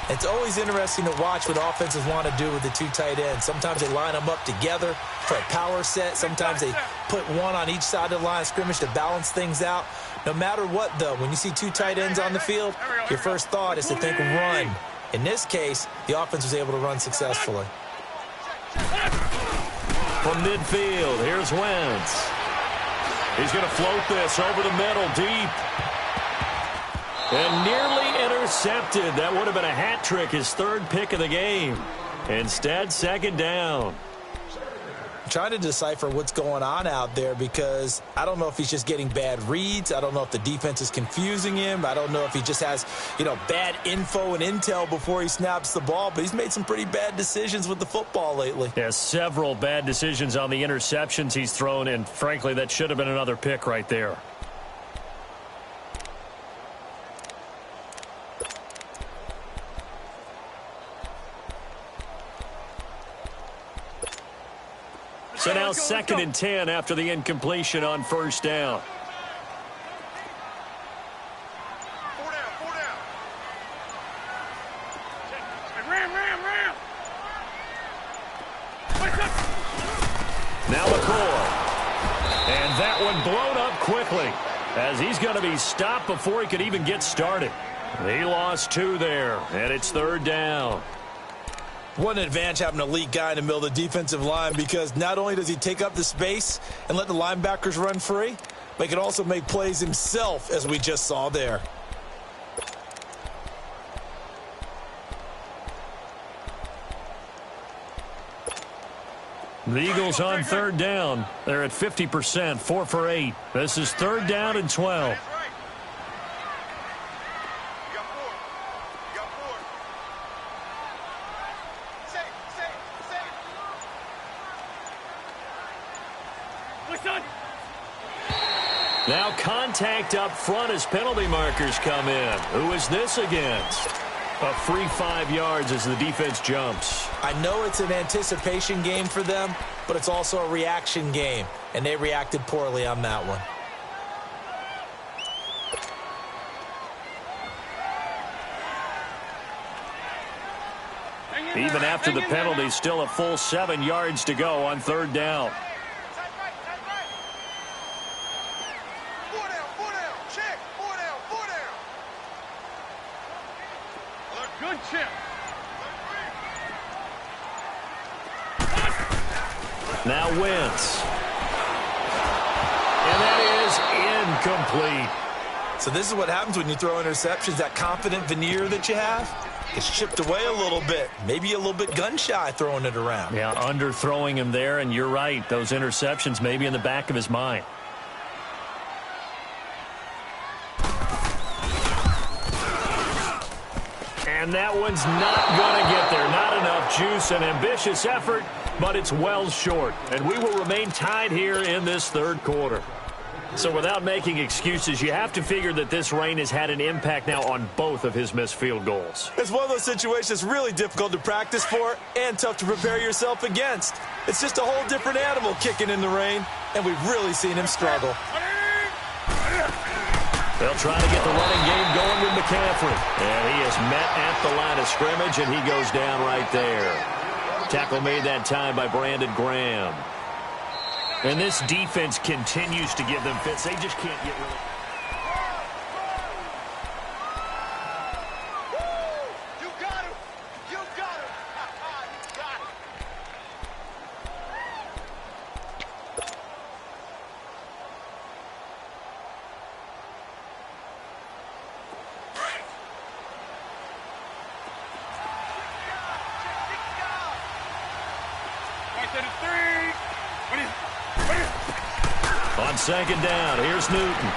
It's always interesting to watch what offenses want to do with the 2 tight ends. Sometimes they line them up together for a power set. Sometimes they put one on each side of the line of scrimmage to balance things out. No matter what, though, when you see 2 tight ends on the field, your first thought is to think run. In this case, the offense was able to run successfully. From midfield, here's Wentz. He's going to float this over the middle, deep. And nearly intercepted. That would have been a hat trick, his 3rd pick of the game. Instead, 2nd down. I'm trying to decipher what's going on out there because I don't know if he's just getting bad reads. I don't know if the defense is confusing him. I don't know if he just has, bad info and intel before he snaps the ball. But he's made some pretty bad decisions with the football lately. Yeah, several bad decisions on the interceptions he's thrown, and frankly, that should have been another pick right there. So now 2nd and 10 after the incompletion on 1st down. 4 down. Ram. Now McCoy. And that one blown up quickly as he's going to be stopped before he could even get started. He lost 2 there, and it's 3rd down. What an advantage having an elite guy in the middle of the defensive line because not only does he take up the space and let the linebackers run free, but he can also make plays himself, as we just saw there. The Eagles on 3rd down. They're at 50%, 4 for 8. This is 3rd down and 12. Now contact up front as penalty markers come in. Who is this against? A free 5 yards as the defense jumps. I know it's an anticipation game for them, but it's also a reaction game, and they reacted poorly on that one. Even after the penalty, still a full 7 yards to go on 3rd down. Good chip. Now Wentz. And that is incomplete. So this is what happens when you throw interceptions. That confident veneer that you have gets chipped away a little bit. Maybe a little bit gun-shy throwing it around. Yeah, underthrowing him there, and you're right. Those interceptions may be in the back of his mind. And that one's not going to get there. Not enough juice. An ambitious effort, but it's well short. And we will remain tied here in this 3rd quarter. So without making excuses, you have to figure that this rain has had an impact now on both of his missed field goals. It's one of those situations really difficult to practice for and tough to prepare yourself against. It's just a whole different animal kicking in the rain, and we've really seen him struggle. They'll try to get the running game going with McCaffrey. And he is met at the line of scrimmage, and he goes down right there. Tackle made that time by Brandon Graham. And this defense continues to give them fits. They just can't get rid of it. You got him. You got him. You got him. On 2nd down, here's Newton.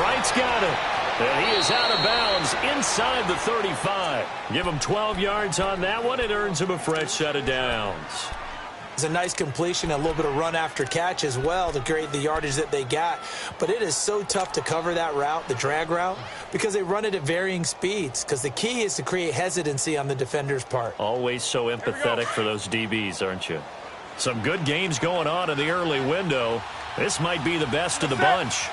Wright's got it. And he is out of bounds inside the 35. Give him 12 yards on that one. It earns him a fresh set of downs. It's a nice completion, a little bit of run after catch as well to create the yardage that they got. But it is so tough to cover that route, the drag route, because they run it at varying speeds. Because the key is to create hesitancy on the defender's part. Always so empathetic for those DBs, aren't you? Some good games going on in the early window. This might be the best of the bunch.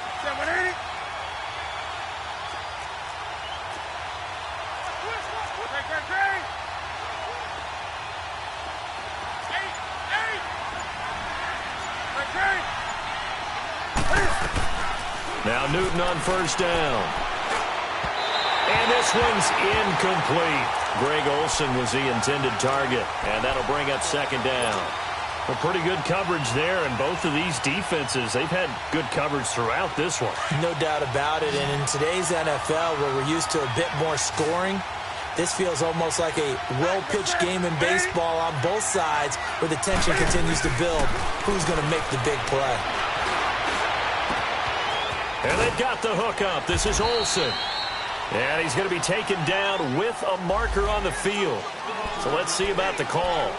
Now Newton on 1st down. And this one's incomplete. Greg Olsen was the intended target, and that'll bring up 2nd down. Well, pretty good coverage there, and both of these defenses, they've had good coverage throughout this one. No doubt about it, and in today's NFL, where we're used to a bit more scoring, this feels almost like a well-pitched game in baseball on both sides, where the tension continues to build. Who's going to make the big play? And they've got the hook up. This is Olsen. And he's going to be taken down with a marker on the field. So let's see about the call.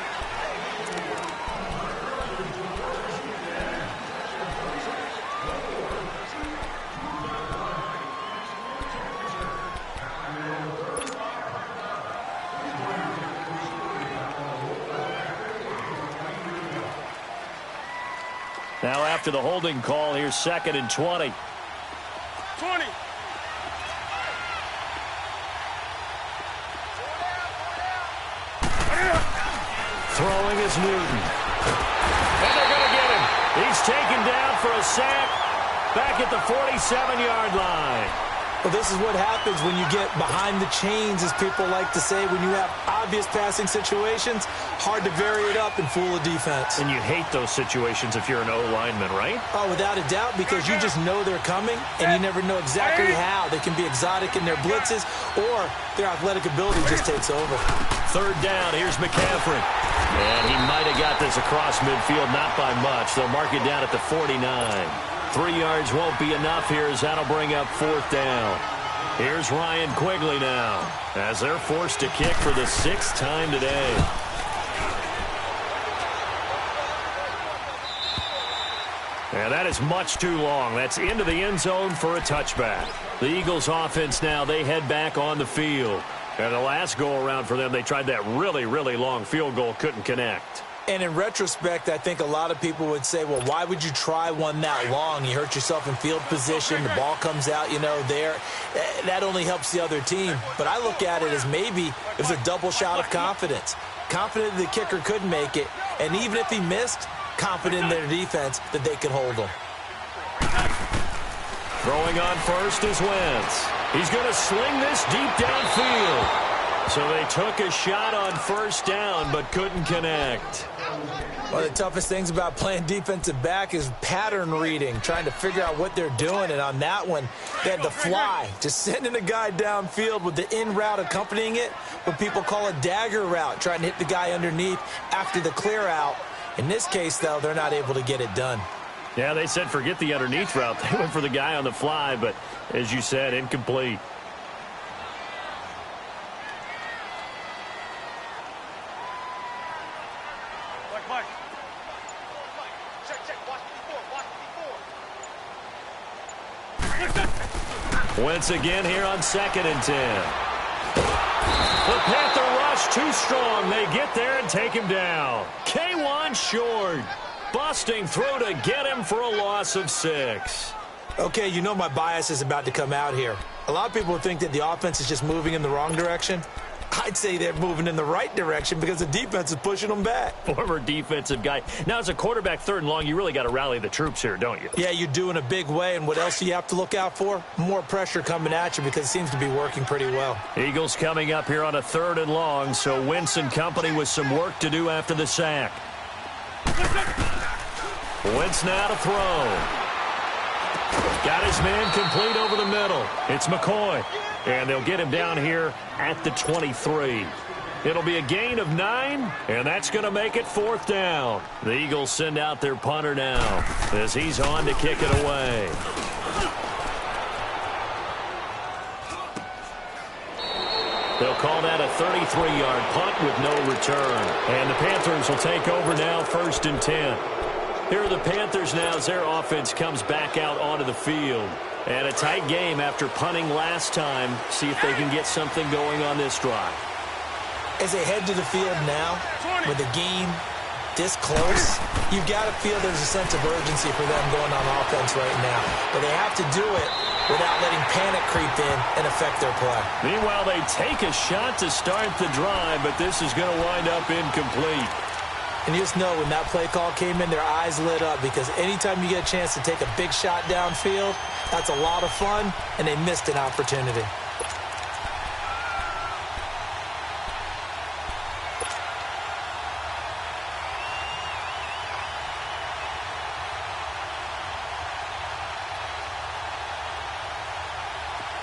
Now after the holding call, here's 2nd and 20. 20. Throwing is Newton. And they're going to get him. He's taken down for a sack back at the 47-yard line. Well, this is what happens when you get behind the chains, as people like to say. When you have obvious passing situations, hard to vary it up and fool a defense. And you hate those situations if you're an O-lineman, right? Oh, without a doubt, because you just know they're coming, and you never know exactly how. They can be exotic in their blitzes, or their athletic ability just takes over. 3rd down, here's McCaffrey. And he might have got this across midfield, not by much. They'll mark it down at the 49. 3 yards won't be enough here, as that'll bring up 4th down. Here's Ryan Quigley now, as they're forced to kick for the 6th time today. And that is much too long. That's into the end zone for a touchback. The Eagles offense now, they head back on the field. And the last go-around for them, they tried that really, really long field goal, couldn't connect. And in retrospect, I think a lot of people would say, well, why would you try one that long? You hurt yourself in field position. The ball comes out, there. That only helps the other team. But I look at it as maybe it was a double shot of confidence. Confident the kicker could make it. And even if he missed, confident in their defense that they could hold him. Throwing on first is Wentz. He's going to sling this deep downfield. So they took a shot on first down but couldn't connect. One of the toughest things about playing defensive back is pattern reading, trying to figure out what they're doing. And on that one, they had to fly, just sending a guy downfield with the in route accompanying it, what people call a dagger route, trying to hit the guy underneath after the clear out. In this case, though, they're not able to get it done. Yeah, they said forget the underneath route. They went for the guy on the fly, but as you said, incomplete. Wentz again here on 2nd and 10. The Panther rush too strong. They get there and take him down. K1 short. Busting through to get him for a loss of 6. Okay, you know my bias is about to come out here. A lot of people think that the offense is just moving in the wrong direction. I'd say they're moving in the right direction because the defense is pushing them back. Former defensive guy. Now, as a quarterback 3rd and long, you really got to rally the troops here, don't you? Yeah, you do in a big way. And what else do you have to look out for? More pressure coming at you because it seems to be working pretty well. Eagles coming up here on a 3rd and long, so Wentz and company with some work to do after the sack. Wentz now to throw. Got his man complete over the middle. It's McCoy. And they'll get him down here at the 23. It'll be a gain of 9, and that's going to make it 4th down. The Eagles send out their punter now as he's on to kick it away. They'll call that a 33-yard punt with no return. And the Panthers will take over now 1st and 10. Here are the Panthers now as their offense comes back out onto the field. And a tight game after punting last time. See if they can get something going on this drive. As they head to the field now, with the game this close, you've got to feel there's a sense of urgency for them going on offense right now. But they have to do it without letting panic creep in and affect their play. Meanwhile, they take a shot to start the drive, but this is going to wind up incomplete. And you just know when that play call came in, their eyes lit up because anytime you get a chance to take a big shot downfield, that's a lot of fun, and they missed an opportunity.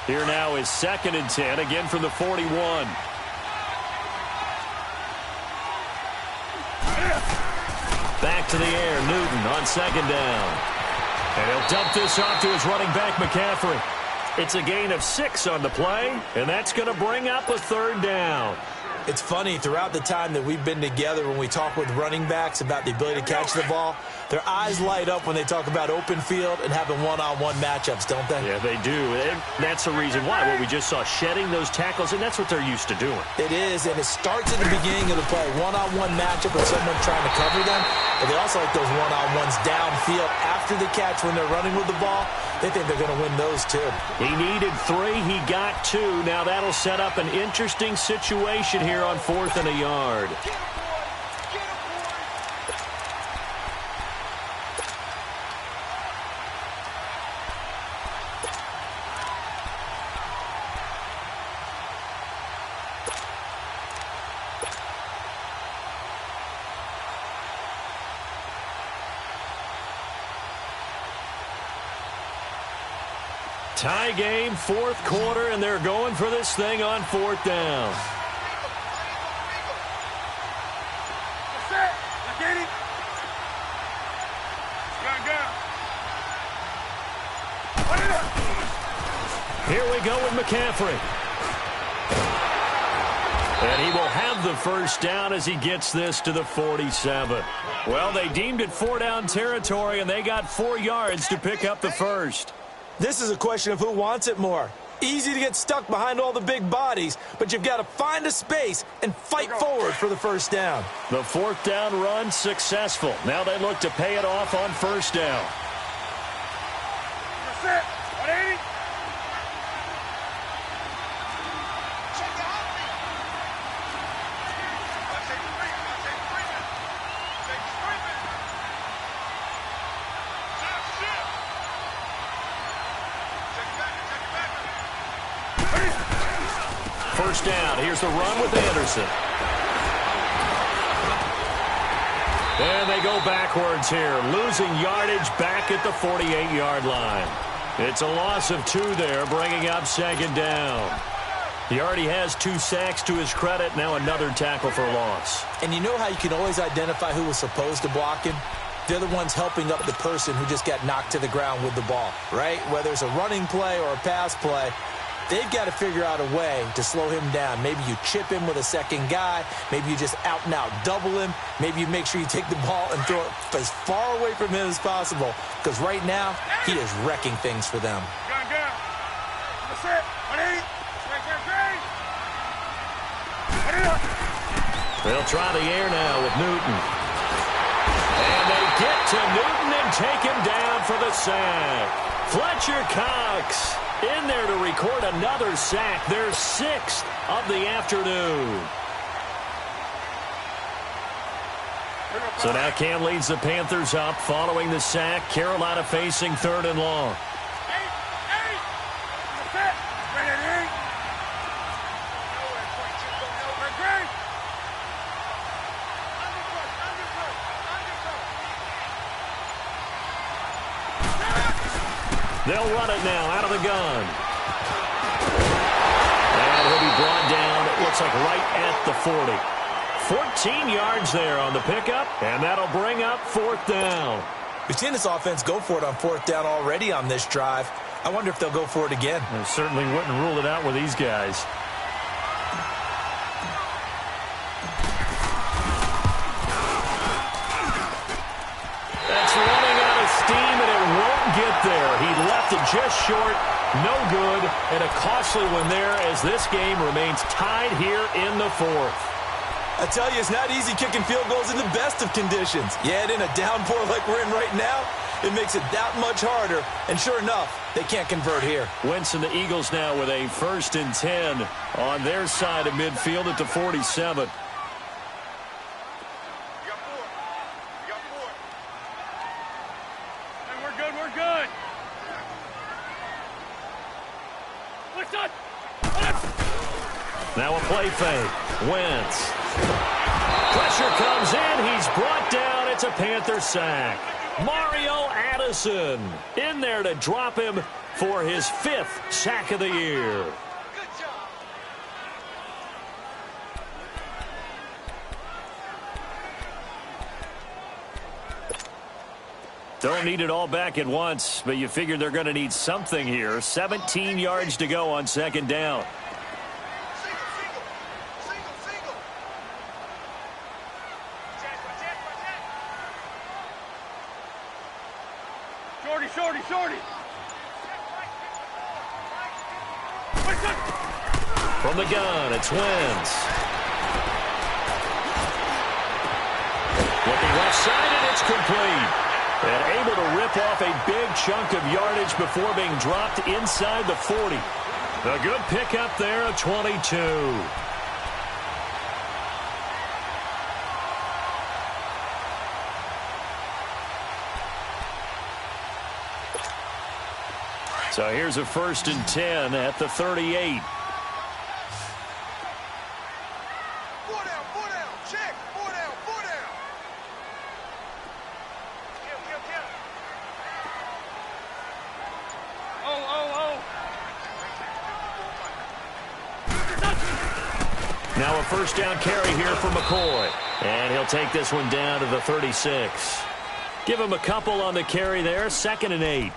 Here now is 2nd and 10, again from the 41. Back to the air, Newton on 2nd down. And he'll dump this off to his running back, McCaffrey. It's a gain of 6 on the play, and that's going to bring up a 3rd down. It's funny, throughout the time that we've been together when we talk with running backs about the ability to catch the ball, their eyes light up when they talk about open field and having one-on-one matchups, don't they? Yeah, they do. And that's the reason why. What we just saw, shedding those tackles, and that's what they're used to doing. It is, and it starts at the beginning of the play. One-on-one matchup with someone trying to cover them, but they also like those one-on-ones downfield after the catch when they're running with the ball. They think they're going to win those, too. He needed 3. He got 2. Now that'll set up an interesting situation here on 4th and a yard. Tie game, 4th quarter, and they're going for this thing on 4th down. Here we go with McCaffrey. And he will have the first down as he gets this to the 47. Well, they deemed it 4-down territory, and they got 4 yards to pick up the first. This is a question of who wants it more. Easy to get stuck behind all the big bodies, but you've got to find a space and fight forward for the first down. The 4th down run successful. Now they look to pay it off on first down. That's it. 180. First down. Here's the run with Anderson. And they go backwards here, losing yardage back at the 48-yard line. It's a loss of 2 there, bringing up 2nd down. He already has 2 sacks to his credit, now another tackle for loss. And you know how you can always identify who was supposed to block him? They're the ones helping up the person who just got knocked to the ground with the ball, right? Whether it's a running play or a pass play, they've got to figure out a way to slow him down. Maybe you chip him with a second guy. Maybe you just out-and-out double him. Maybe you make sure you take the ball and throw it as far away from him as possible. Because right now, he is wrecking things for them. Gun. That's it. 180. They'll try the air now with Newton. And they get to Newton and take him down for the sack. Fletcher Cox in there to record another sack, their 6th of the afternoon. So now Cam leads the Panthers up following the sack. Carolina facing 3rd and long. They'll run it now out of the gun. And he'll be brought down, it looks like right at the 40. 14 yards there on the pickup, and that'll bring up 4th down. We've seen this offense go for it on 4th down already on this drive. I wonder if they'll go for it again. I certainly wouldn't rule it out with these guys. That's running out of steam, and it won't get there. He left it just short, no good, and a costly one there as this game remains tied here in the 4th. I tell you, it's not easy kicking field goals in the best of conditions. Yet in a downpour like we're in right now, it makes it that much harder. And sure enough, they can't convert here. Wentz and the Eagles now with a 1st and 10 on their side of midfield at the 47. We're good. What's up? Now a play fake. Wentz. Pressure comes in. He's brought down. It's a Panther sack. Mario Addison in there to drop him for his 5th sack of the year. Good job. Don't need it all back at once, but you figure they're going to need something here. 17 yards to go on 2nd down. Single. Shorty. From the gun, it's Wentz. Looking left side, and it's complete. And able to rip off a big chunk of yardage before being dropped inside the 40. A good pickup there of 22. So here's a 1st and 10 at the 38. Four down. Check. Four down. Kill. Oh. Now a 1st down carry here for McCoy. And he'll take this one down to the 36. Give him a couple on the carry there. 2nd and 8.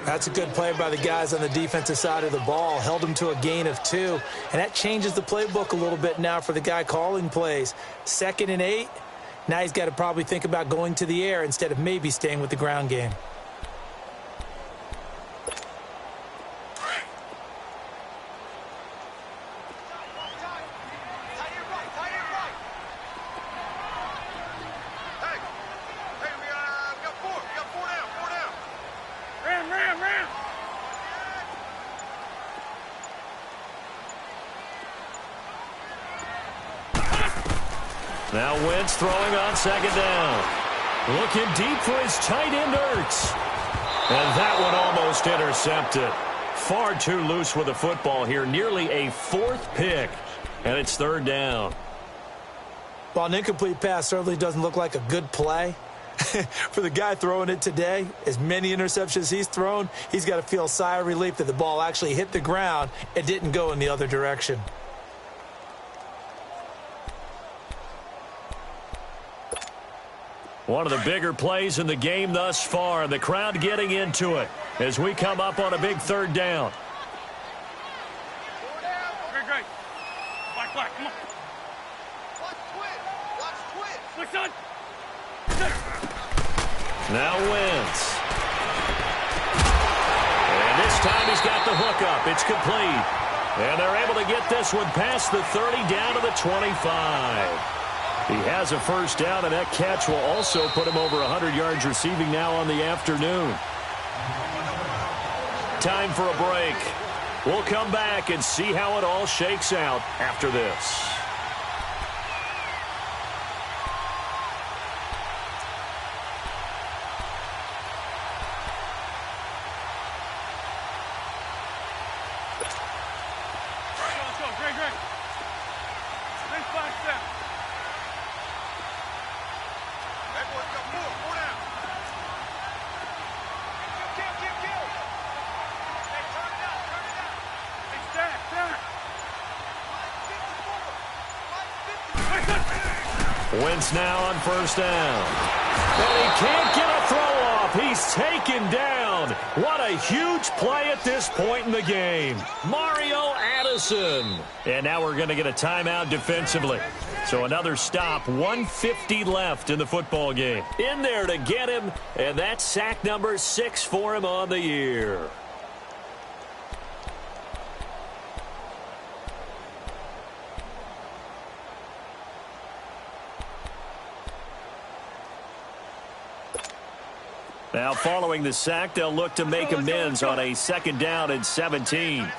That's a good play by the guys on the defensive side of the ball. Held him to a gain of 2. And that changes the playbook a little bit now for the guy calling plays. 2nd and 8. Now he's got to probably think about going to the air instead of maybe staying with the ground game. Now Wentz throwing on 2nd down. Looking deep for his tight end, Ertz. And that one almost intercepted. Far too loose with the football here. Nearly a 4th pick. And it's 3rd down. While an incomplete pass certainly doesn't look like a good play, for the guy throwing it today, as many interceptions he's thrown, he's got to feel a sigh of relief that the ball actually hit the ground and didn't go in the other direction. One of the bigger plays in the game thus far. The crowd getting into it as we come up on a big 3rd down. Great. Black, come on. Watch twin. Switch on. Now Wentz. And this time he's got the hook up. It's complete. And they're able to get this one past the 30 down to the 25. He has a 1st down, and that catch will also put him over 100 yards receiving now on the afternoon. Time for a break. We'll come back and see how it all shakes out after this. Great. Nice 5 step. That boy's got 4 down. Kill. Hey, turn it out. Hey, stack. Wentz now on 1st down. And he can't get a throw off. He's taken down. What a huge play at this point in the game. Mario Addison. And now we're going to get a timeout defensively. So another stop, 1:50 left in the football game. In there to get him, and that's sack number 6 for him on the year. Now following the sack, they'll look to make amends on a 2nd down and 17.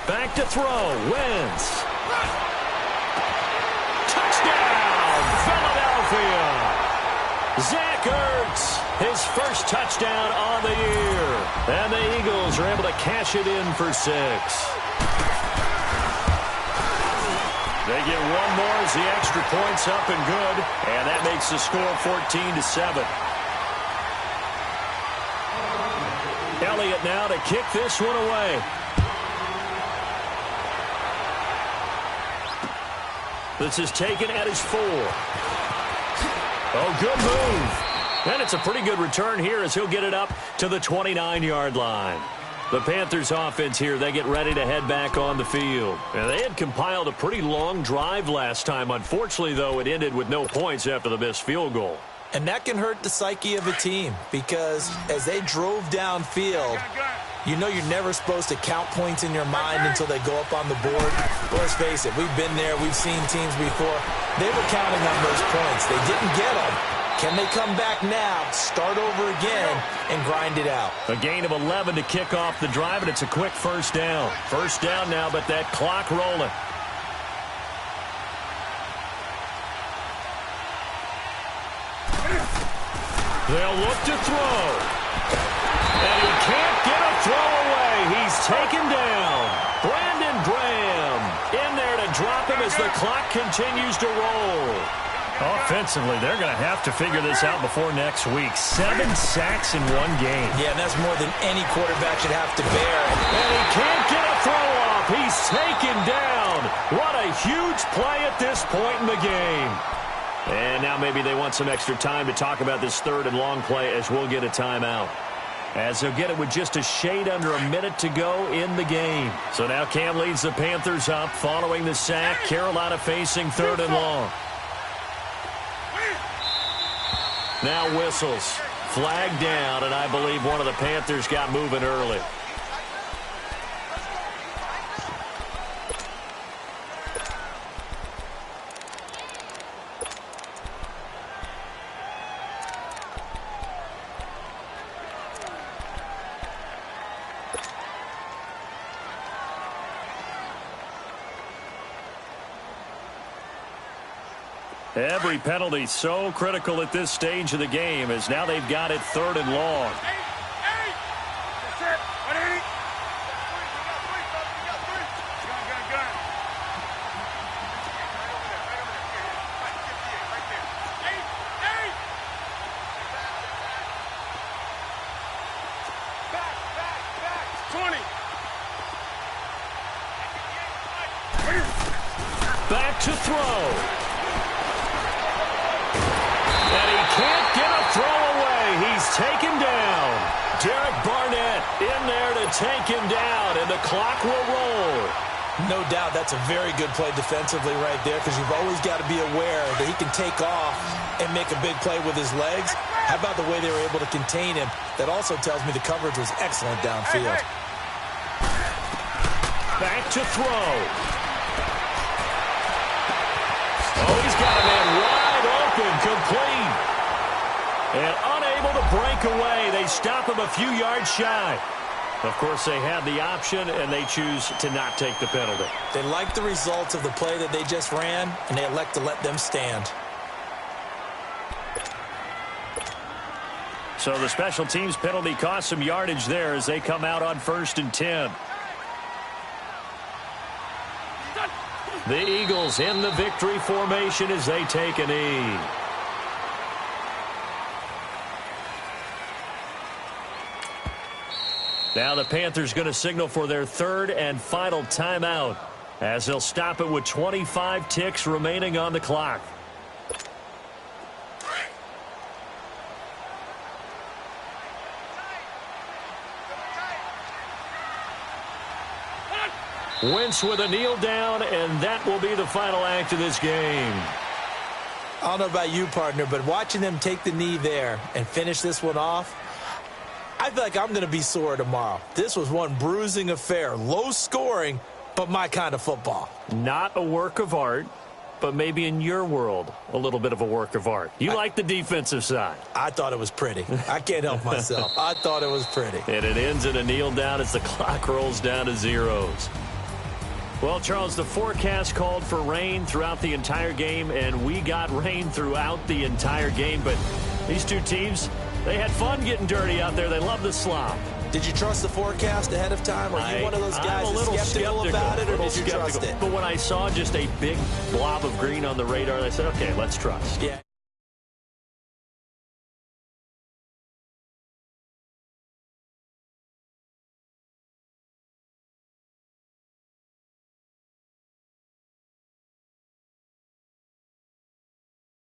Back to throw. Wentz. Touchdown, Philadelphia. Zach Ertz, his 1st touchdown on the year. And the Eagles are able to cash it in for 6. They get one more as the extra point's up and good. And that makes the score 14-7. Elliott now to kick this one away. This is taken at his 4. Oh, good move. And it's a pretty good return here as he'll get it up to the 29-yard line. The Panthers offense here, they get ready to head back on the field. And they had compiled a pretty long drive last time. Unfortunately, though, it ended with no points after the missed field goal. And that can hurt the psyche of a team because as they drove downfield, you know you're never supposed to count points in your mind until they go up on the board. But let's face it, we've been there. We've seen teams before. They were counting on those points. They didn't get them. Can they come back now, start over again, and grind it out? A gain of 11 to kick off the drive, and it's a quick 1st down. 1st down now, but that clock rolling. They'll look to throw. And he can't get a throw away. He's taken down. Brandon Graham in there to drop him as the clock continues to roll. Offensively, they're going to have to figure this out before next week. 7 sacks in one game. Yeah, and that's more than any quarterback should have to bear. And he can't get a throw off. He's taken down. What a huge play at this point in the game. And now maybe they want some extra time to talk about this 3rd and long play as we'll get a timeout. As they'll get it with just a shade under a minute to go in the game. So now Cam leads the Panthers up following the sack. Carolina facing 3rd and long. Now whistles. Flag down, and I believe one of the Panthers got moving early. Every penalty so critical at this stage of the game as now they've got it 3rd and long. Back to throw. Can't get a throw away. He's taken down. Derek Barnett in there to take him down, and the clock will roll. No doubt that's a very good play defensively right there because you've always got to be aware that he can take off and make a big play with his legs. How about the way they were able to contain him? That also tells me the coverage was excellent downfield. Back to throw. Oh, he's got a man wide open, complete. And unable to break away. They stop him a few yards shy. Of course, they had the option, and they choose to not take the penalty. They like the results of the play that they just ran, and they elect to let them stand. So the special teams penalty cost some yardage there as they come out on 1st and 10. The Eagles in the victory formation as they take a knee. Now the Panthers going to signal for their 3rd and final timeout as they'll stop it with 25 ticks remaining on the clock. Wentz with a kneel down, and that will be the final act of this game. I don't know about you, partner, but watching them take the knee there and finish this one off, I feel like I'm going to be sore tomorrow. This was one bruising affair. Low scoring, but my kind of football. Not a work of art, but maybe in your world, a little bit of a work of art. You like the defensive side. I thought it was pretty. I can't help myself. I thought it was pretty. And it ends in a kneel down as the clock rolls down to zeros. Well, Charles, the forecast called for rain throughout the entire game, and we got rain throughout the entire game. But these two teams, they had fun getting dirty out there. They love the slop. Did you trust the forecast ahead of time? Are you one of those guys that's skeptical about it, or did you trust it? But when I saw just a big blob of green on the radar, I said, okay, let's trust. Yeah.